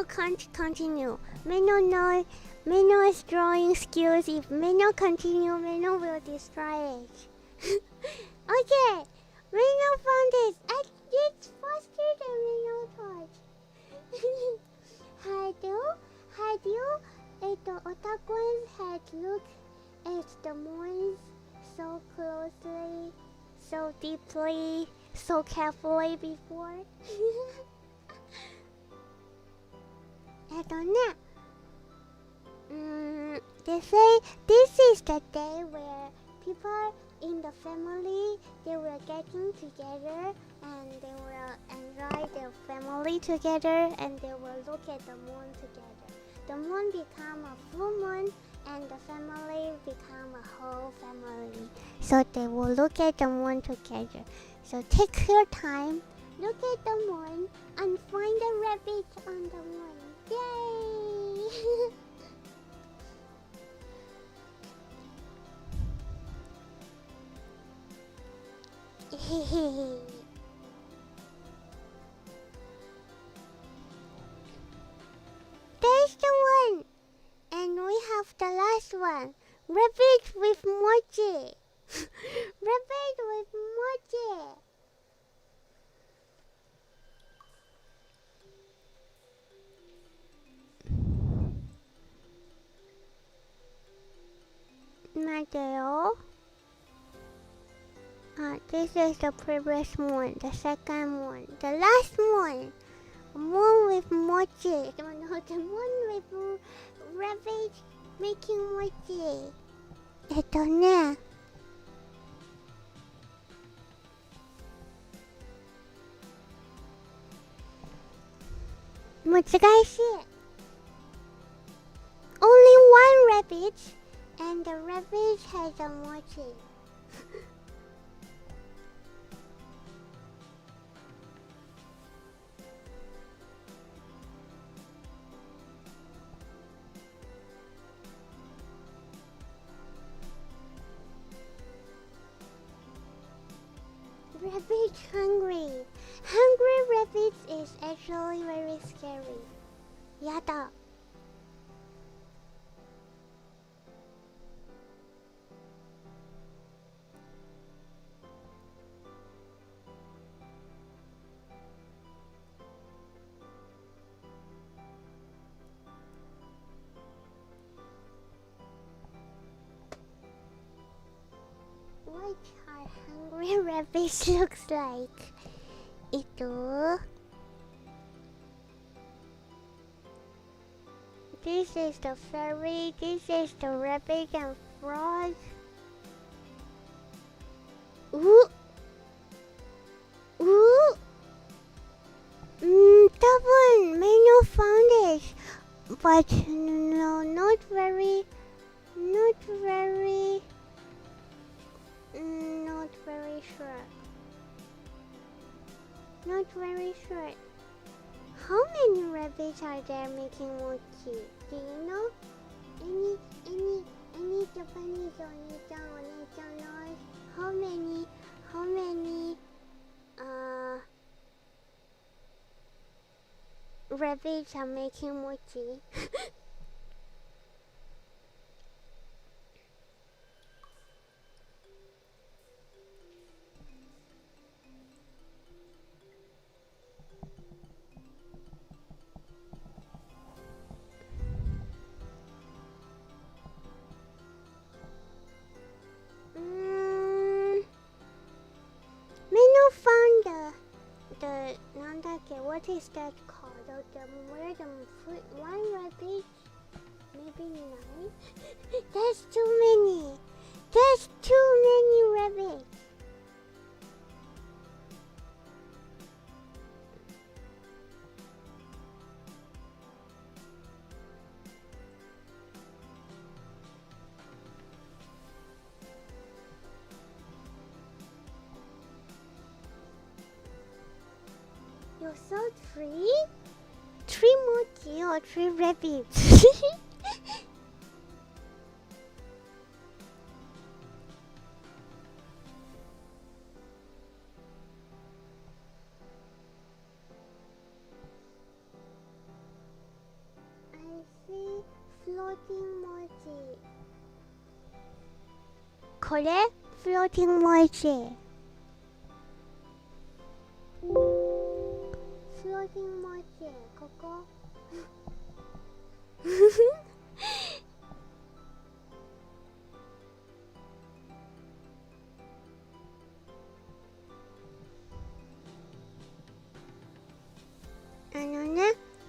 can't continue. Meno's drawing skills. If Meno continue, Meno will destroy it. Okay, Meno found it. It's faster than Meno thought. Had you, the otakuans had looked at the moons so closely, so deeply, so carefully before? they say this is the day where people in the family, they were getting together and they will enjoy their family together and they will look at the moon together. The moon become a full moon and the family become a whole family. So they will look at the moon together. So take your time, look at the moon and find a rabbit on the moon. Yay! There's the one! And we have the last one. Rabbit with mochi. Rabbit with mochi. Mateo. This is the previous one, the second one, the last one. Moon with mochi. No, the moon with rabbit making mochi. 難しい. Only one rabbit, and the rabbit has a mochi. Rabbit hungry. Hungry rabbits is actually very scary. Yada. what our hungry rabbit looks like. Ito. This is the fairy, this is the rabbit and frog. Ooh! Ooh! Double! Meno found it! But no, not very sure. Not very sure. How many rabbits are there making mochi? Do you know? Any Japanese oni-chan knows? How many rabbits are making mochi? Meno found the what is that called? Where the one rabbit, maybe 9. That's too many. That's too many rabbits. You sold 3? 3 mochi or 3 rabbits? I see floating mochi. これ floating mochi. Floating mochi. ここ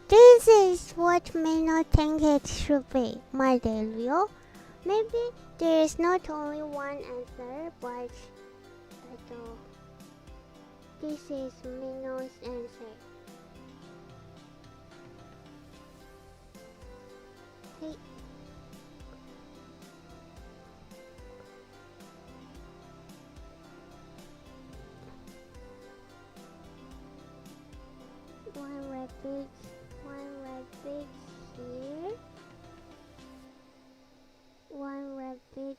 This is what Meno think it should be. までるよ Maybe there is not only one answer, but this is Meno's answer. Hey. One rabbit here. One rabbit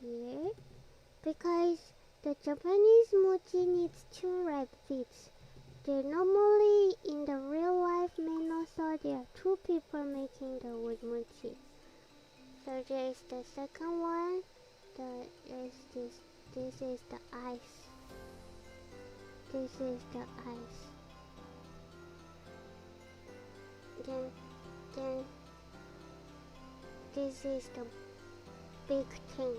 here. Because the Japanese mochi needs 2 rabbits. They're normally in the real life Meno saw there are 2 people making the wood mochi. So there is the second one. This is the ice. This is the ice. Then this is the big thing.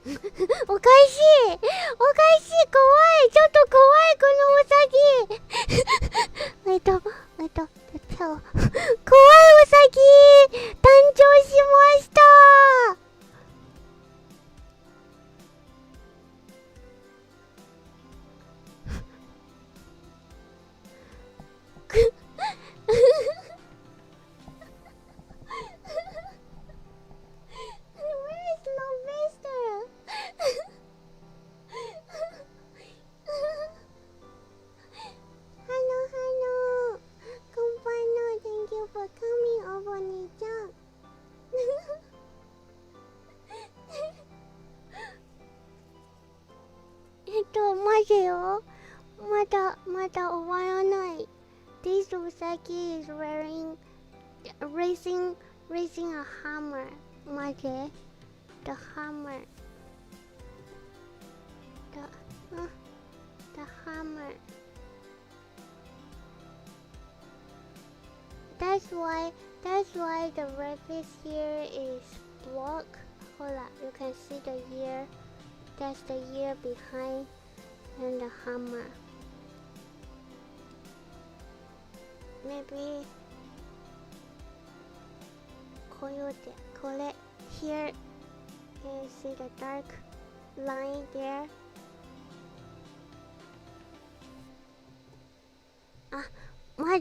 おかしい怖いちょっと怖いこのウサギ怖いウサギ誕生しました待てよまだ終わらない This Usagi is raising a hammer 待て The hammer the hammer. That's why the rabbit here is block. Hold up, you can see the ear. That's the ear behind and the hammer. Maybe coyote here. You see the dark line there.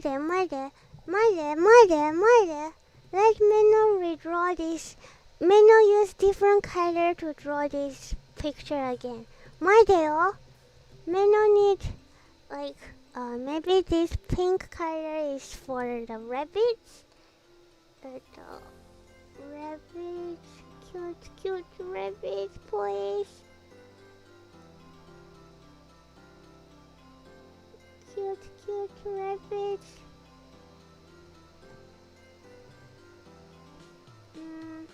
Mother. Let Meno redraw this. Meno use different color to draw this picture again. Mother, Meno need like maybe this pink color is for the rabbits. The rabbits, cute rabbits, please. Cute rabbits. No.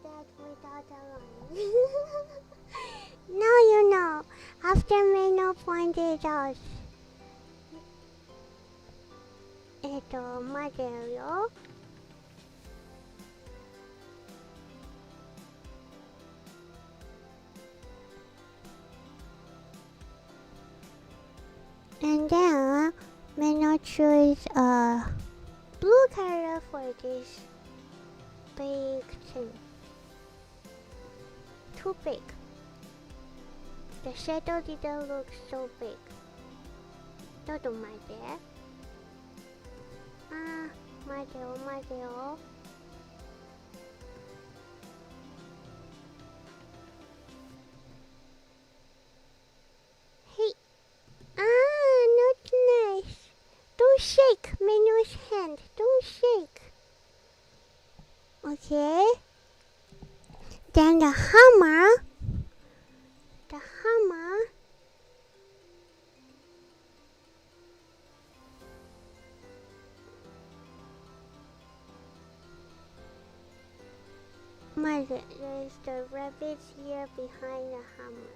That without a line. Now you know. After Meno pointed out. Material. And then Meno choose a blue color for this big thing. Too big. The shadow didn't look so big. Don't mind that. Mateo. Hey. Not nice. Don't shake Meno's hand. Don't shake. Okay. Then the hammer. Mother, there's the rabbit's ear behind the hammer.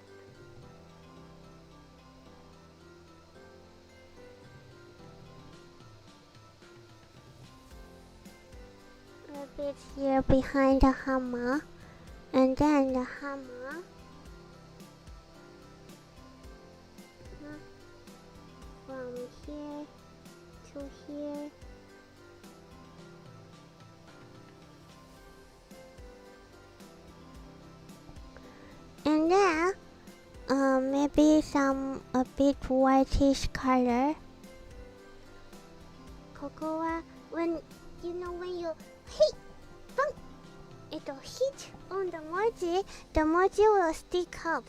Rabbit's ear behind the hammer. And then the hammer. From here to here. And then maybe a bit whitish color. Cocoa, when you it'll hit on the mochi will stick up.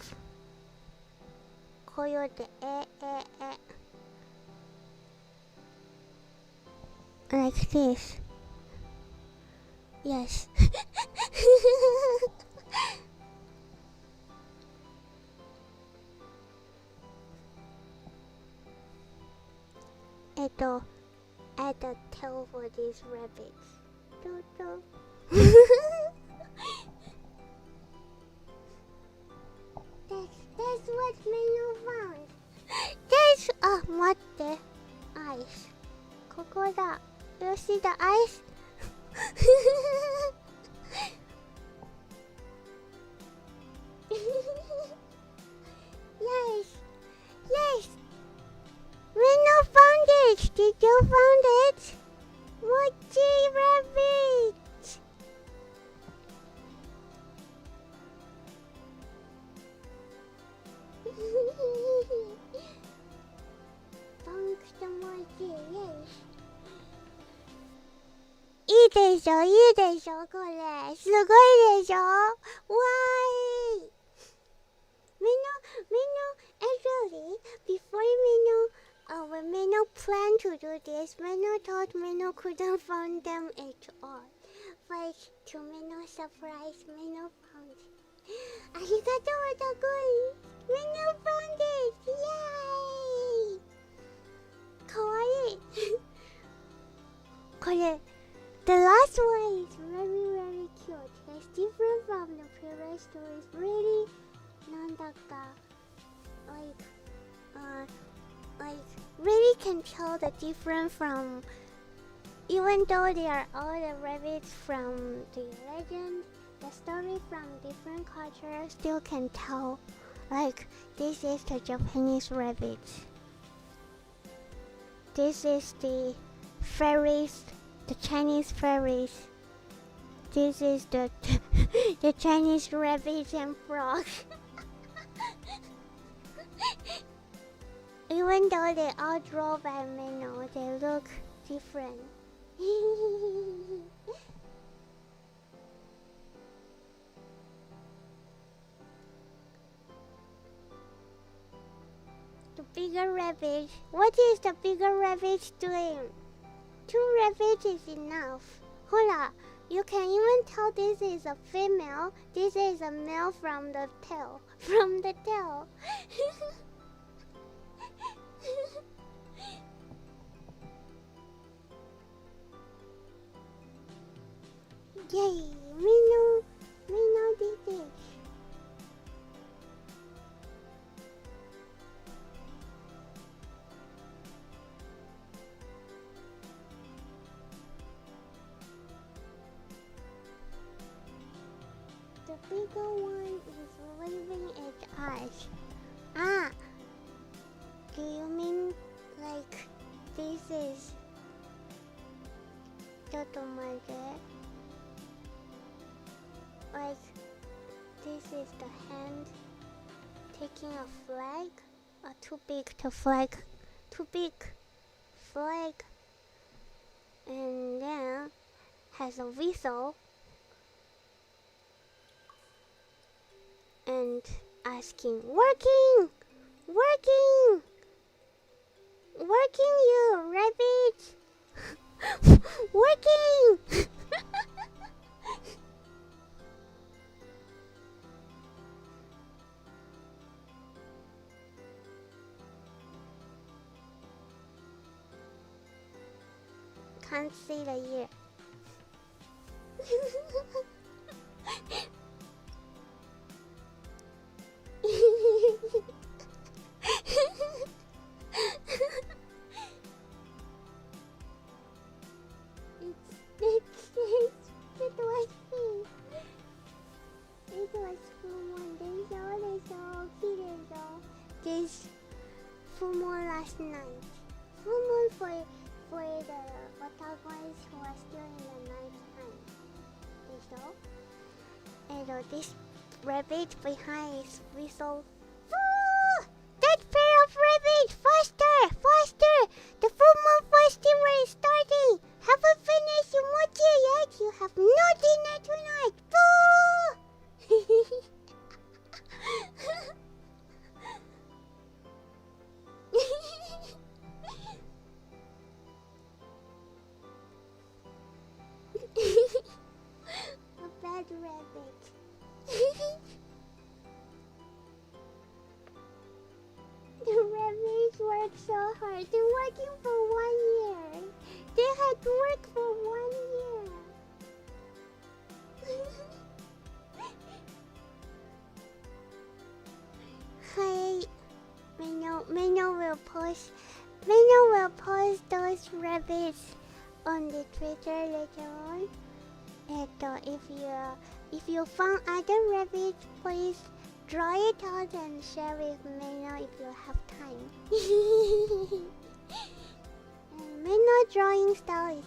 Coyote, like this. Yes. It'll add a tail for these rabbits. That's what Meno found. That's what the eyes. Kokoda. You see the eyes? Yes. Punk the mochi, yes. いいでしょ、いいでしょ、これ。すごいでしょ。Why? Actually, before when Meno planned to do this, Meno thought Meno couldn't find them at all. But to Meno's surprise, Meno found it. Arigato, otakoi! Meno found it! Yay! Kawaii! これ The last one is very cute. It's different from the previous stories. Really, なんだか like really can tell the difference from, even though they are all the rabbits from the legend, the story from different cultures still can tell. Like this is the Japanese rabbit. This is the fairies. The Chinese fairies. This is the the Chinese rabbits and frogs. Even though they all draw by Meno, they look different. The bigger rabbit. What is the bigger rabbit doing? 2 rabbits is enough. Hola, you can even tell this is a female. This is a male from the tail. From the tail. Yay, Meno did it. The bigger one is waving at us. Ah, do you mean like this is ちょっと待って Like this is the hand taking a flag? Too big to flag. Too big flag. And then has a whistle. And asking, working, you rabbit, working. Can't see the ear. It was full moon. They saw this full moon last night. Full moon for the otagoys who are still in the night time. They saw. And this rabbit behind is whistle. That pair of rabbits! Faster! The full moon festival is starting! Haven't finished your mochi yet! You have no dinner tonight! Boo! A bad rabbit. The rabbits work so hard. They're working for 1 year. They had to work for 1 year. Hi, Meno will post those rabbits on the Twitter later on. And if you found other rabbits, please draw it out and share with Meno if you have time. And Meno drawing style is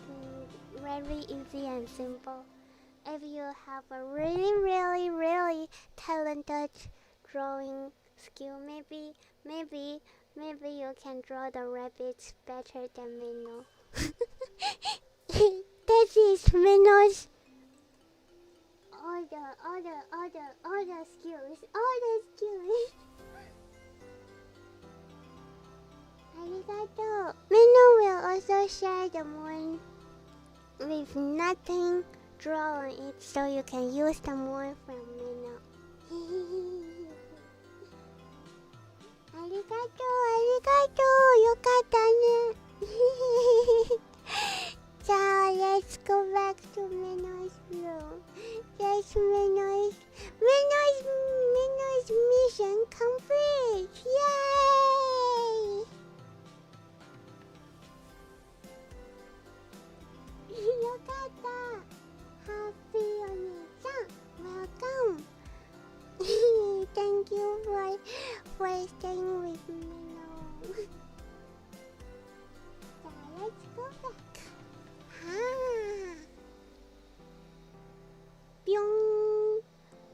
very easy and simple. If you have a really talented drawing skill. Maybe you can draw the rabbits better than Meno. That is Meno's all the skills. Arigato. Meno will also share the moon with nothing drawn on it, so you can use the moon from Meno. Arigato, yokata ne. So let's go back to Meno's room. Yes, Meno's mission complete. Yay! Yokata. Happy Oni-chan. Welcome. Thank you for staying with me now. So let's go back. Pyong,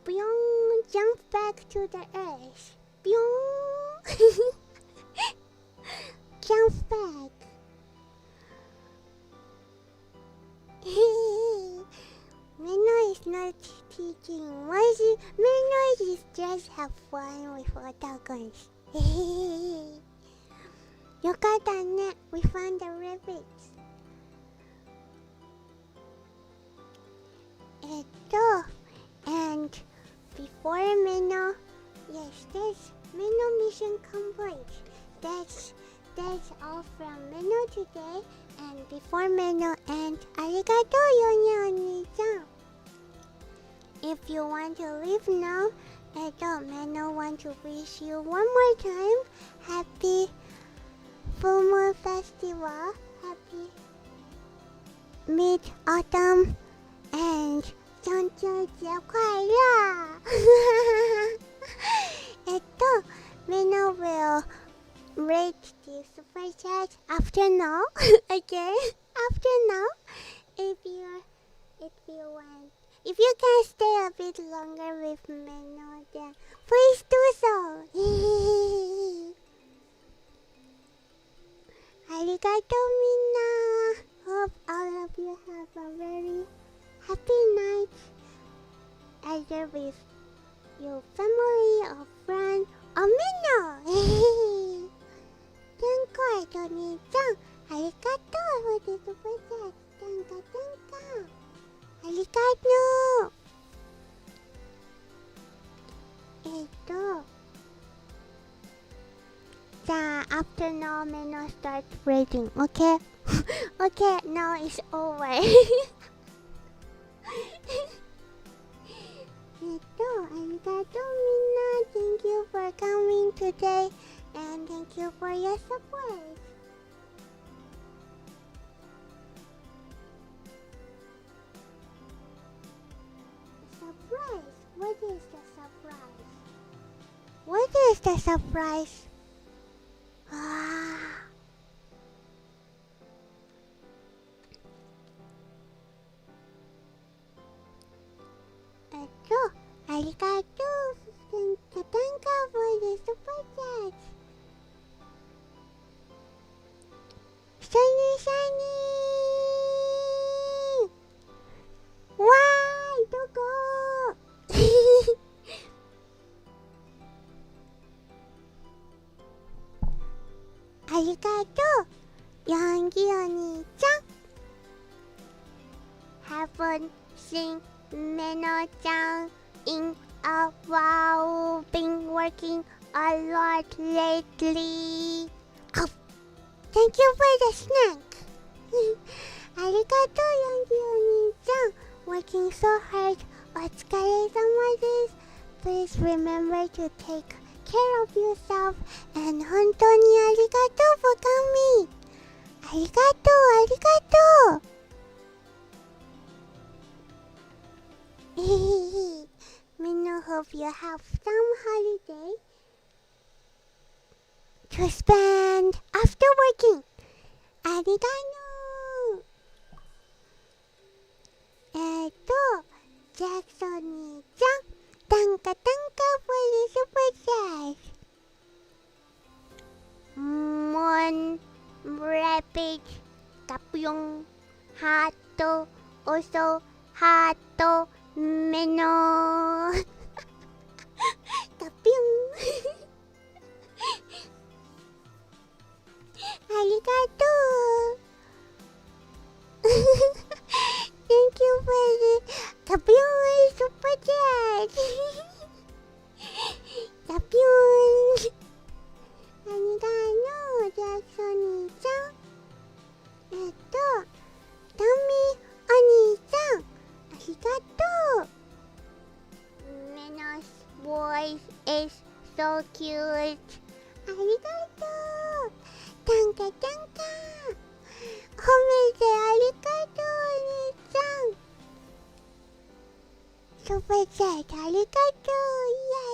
pyong, jump back to the earth. Pyong, jump back. Meno is not teaching. Why is it? Meno is just have fun with otagons. Yokata ne, we found the rabbits. And before Meno, yes, that's Meno mission complete. That's all from Meno today. And before Meno, and arigato Yonya Oni-chan. If you want to leave now, Meno want to wish you one more time happy Full Moon Festival, happy Mid-Autumn, and 中秋节快乐Meno will rate the super chat after now. Again, after now. If you can stay a bit longer with Meno, then please do so. Arigato minna. Hope all of you have a very happy night, either with your family or friend or Meno. Thank you, Tony-chan. Arigato for the super chat. Thank you. Arigato. After now, Meno start reading, okay? Okay, now it's over. Arigato minna. Thank you for coming today, and thank you for your support. Surprise! What is the surprise? What is the surprise? Arigato. Thank you for the super chat. Shiny. Why? Doko? Arigato, Yangi Oni-chan. Haven't seen Meno-chan in a while. Been working a lot lately. Oh, thank you for the snack. Arigato, Yangi Oni-chan. Working so hard. Otsukare-sama desu. Please remember to take care of yourself, and 本当にありがとう for coming. ありがとう。Meno, hope you have some holiday to spend after working. ありがとう。ジャクソニーちゃん、タンカ for the super chat. message. Tapyong hato. Also hato. Meno. Tapyong. Arigato. Thank you for the Tapyong super chat. Tapyong. Arigato, Jackson-chan. Tommy Oni-chan. Arigato. Meno's voice is so cute. Arigato. Tanka tanka. Homete arigato, Oni-chan. Super chat, arigato. Yay.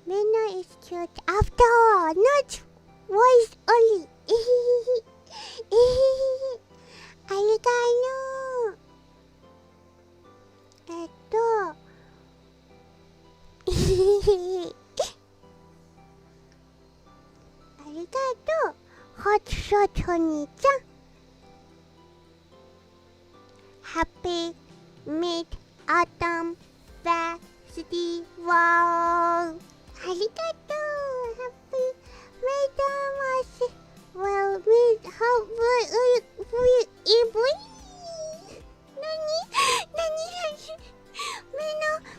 Meno is cute after all, not voice only. Arigato. Arigato. Hot shot, Oni-chan. Happy Mid-Autumn Festival. Arigato. Happy Mid-Autumn. Well,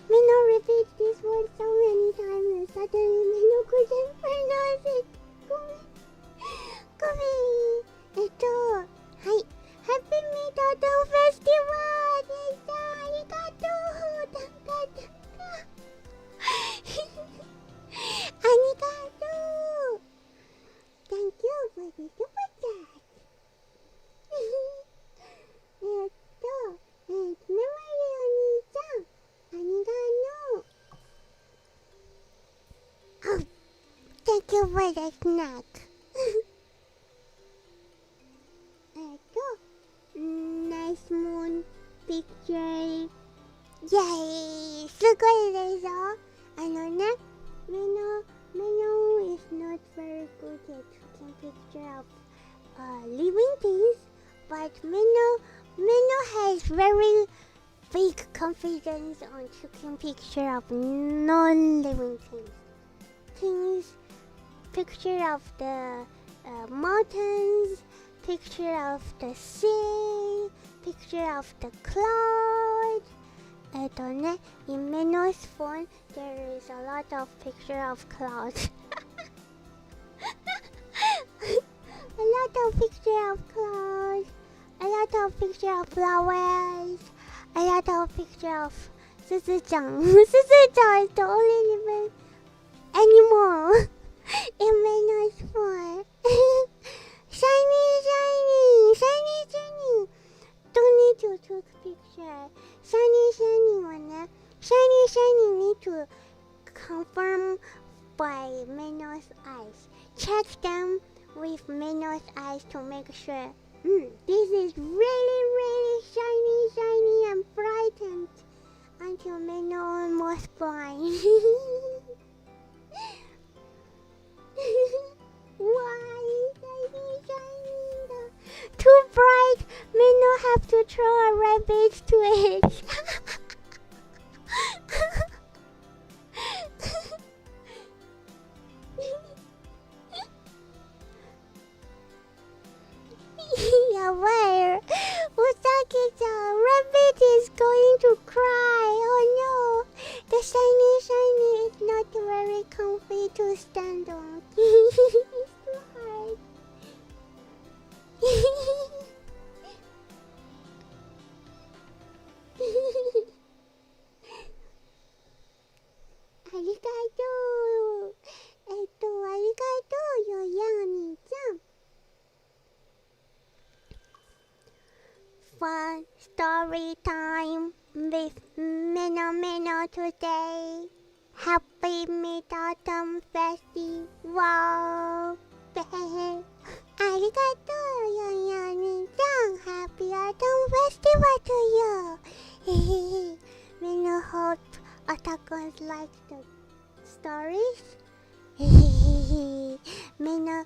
Meno repeats this word so many times and suddenly Meno couldn't pronounce it. Come. Hi. Happy Mid-Autumn Festival. Arigato. Tanka. Arigato. Thank you for the super chat. It's memory Oni-chan. Arigato. Oh, thank you for the snack. Nice moon picture. Yay! すごいでしょ? Meno is not very good at taking picture of living things, but Meno has very big confidence on taking picture of non-living things. Picture of the mountains, picture of the sea, picture of the clouds. In Meno's phone, there is a lot of picture of clouds. A lot of picture of clouds. A lot of picture of flowers. A lot of picture of Suzu-chan. Suzu-chan is the only living animal in Meno's phone. Shiny. Don't need to take picture. Shiny need to confirm by Meno's eyes. Check them with Meno's eyes to make sure. This is really shiny and brightened until Meno almost blind. Why shiny? Too bright. Meno have to throw a rabbit to it. Yeah, where? Usagi-chan, rabbit is going to cry. Oh no. The shiny is not very comfy to stand on. It's too hard. Arigato. Arigato, Yoyani-chan. Fun story time with Meno today. Happy Mid-Autumn Festival. Arigato, Yoyani-chan. Happy Autumn Festival to you. Meno hope otakus like the stories. Meno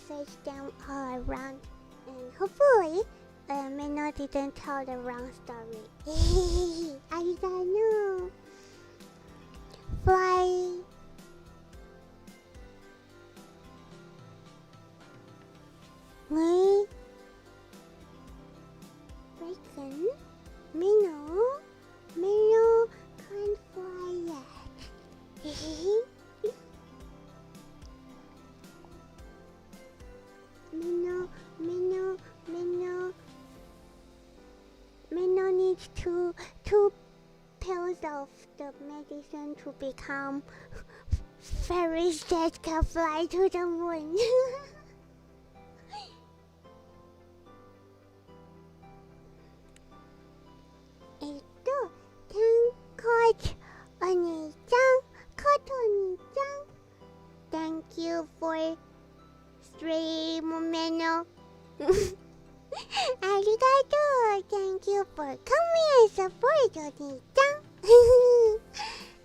searched them all around, and hopefully, Meno didn't tell the wrong story. Arigato. Fly. Wait. Breaking. Meno can't fly yet. Meno needs two pills of the medicine to become fairies that can fly to the moon. Coach Oni-chan. Thank you for stream, Meno. Arigato. Thank you for coming and support, Oni-chan.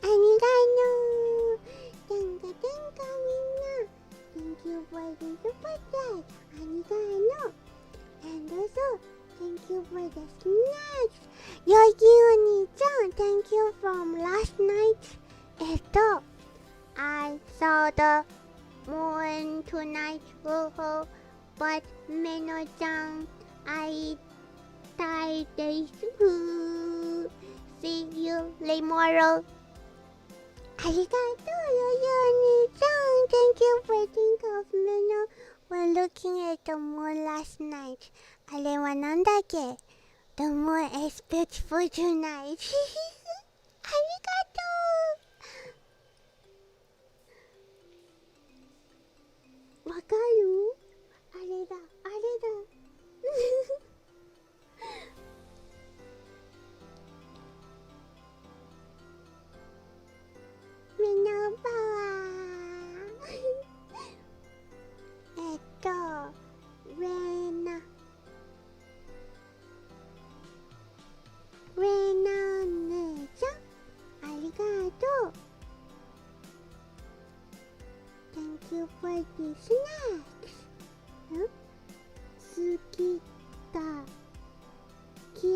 Arigato. Tenka, minna. Thank you for the super chat. Arigato. And also, thank you for the snacks. Yogi-Oni-chan, thank you from last night. I saw the moon tonight, but Meno-chan, I died days. See you tomorrow. Arigato, Yogi-Oni-chan, thank you for thinking of Meno when looking at the moon last night. あれはなんだっけ? The moon is beautiful tonight. ありがとう。わかる？あれだ。みんなパワー。レナ姉ちゃん、ありがとう。Thank you for the snacks. 月がきれい。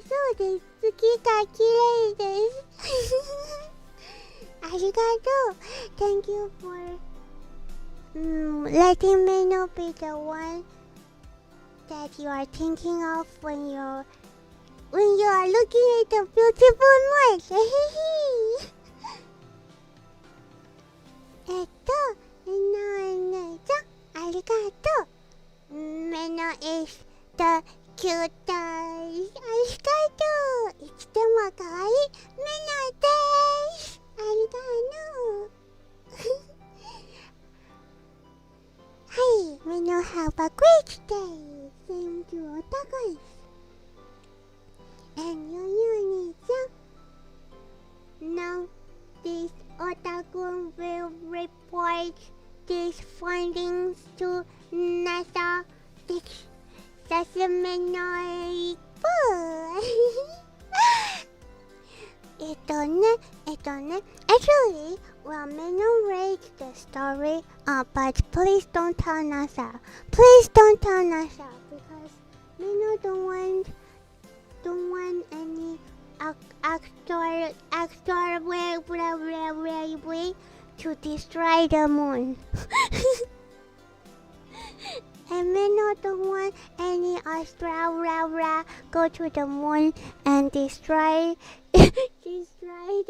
そうです。月がきれいです。ありがとう。Thank you for letting me know be the one that you are thinking of when you are looking at the beautiful moon. Menoちゃん、ありがとう。Meno is the cutest. ありがとう。いつでも可愛いMenoです。ありがとう。はい、Meno have a great day. Same to otaku. And Yogi-Oni-chan, now this otaku will report these findings to NASA. Sasumeno Actually, well, Meno read the story, but please don't tell NASA. Please don't tell NASA because Meno don't want any actor way to destroy the moon. And Meno don't want any Australia go to the moon and destroy the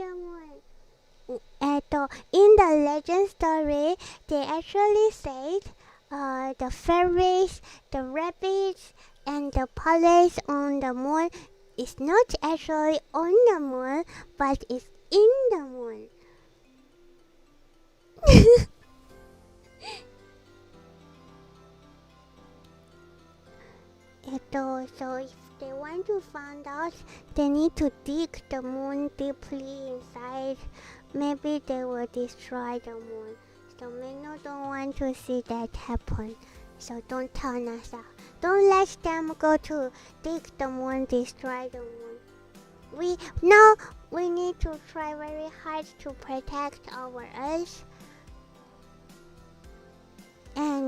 moon. In the legend story, they actually said the fairies, the rabbits, and the palace on the moon is not actually on the moon, but is in the moon. So if they want to find out, they need to dig the moon deeply inside. Maybe they will destroy the moon. So Meno don't want to see that happen. So don't tell NASA. Don't let them go to dig the moon, destroy the moon. We need to try very hard to protect our Earth.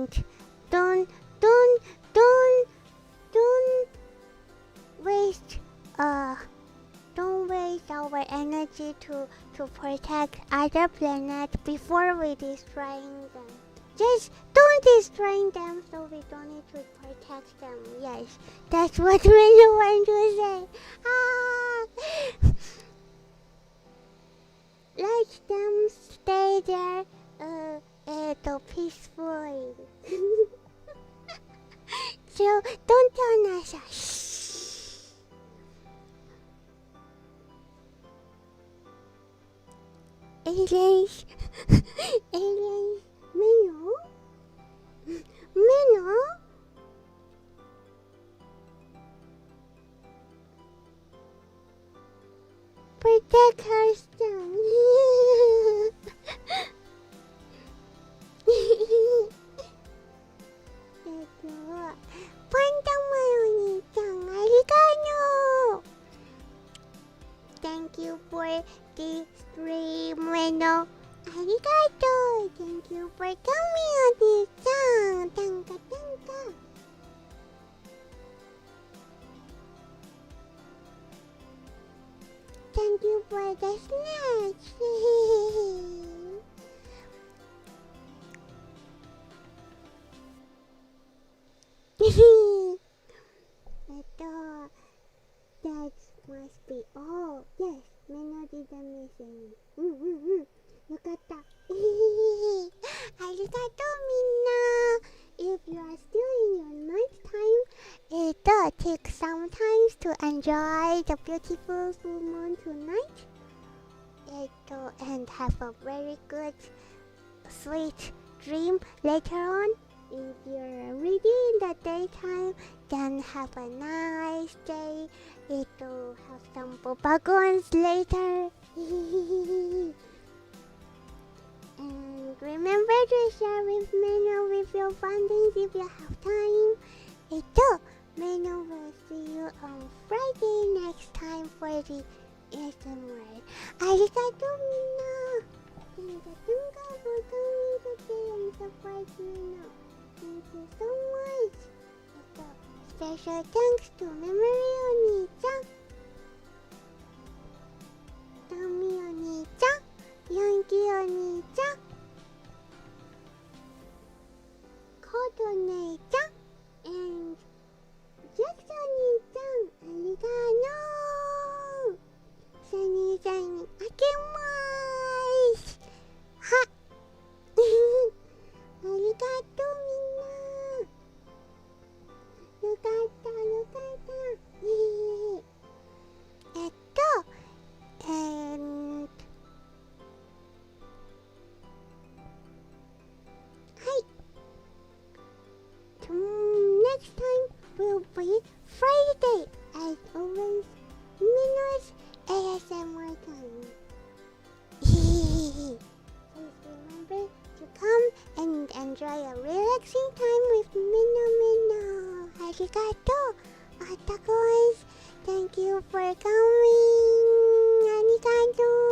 and don't don't don't don't waste don't waste our energy to protect other planets before we destroying them. Just don't destroy them so we don't need to protect them. Yes, that's what we want to say. Let them stay there peacefully. So don't tell NASA. Shh. Aliens. Aliens. Meno? Meno? Protect her son. Pantamayo-ni-chan, arigato! Thank you for the stream, Meno. Arigato! Thank you for coming, Oni-chan. Tanka, tanka. Thank you for the snacks. That must be all. Yes, Meno didn't miss any. よかった。ありがとうみんな。If you are still in your night time, take some time to enjoy the beautiful full moon tonight. And have a very good, sweet dream later on. If you're ready in the daytime, then have a nice day. Have some popagons later. And remember to share with Meno with your findings if you have time. Meno will see you on Friday next time for the ASMR. Arigato minna. Tunga for coming today and support Meno. Thank you so much. Special thanks to Memory Oni-chan, Tommy Oni-chan, Yankee Oni-chan, Koto Nei-chan, and Jackson Oni-chan. Arigato! Sunny-san, akemasu! Ha! Arigato minna! よかったよかった。and はい。Next time will be Friday as always. Meno's ASMR time. Please remember to come and enjoy a relaxing time with Meno. Arigato, Otakuans. Thank you for coming. Arigato.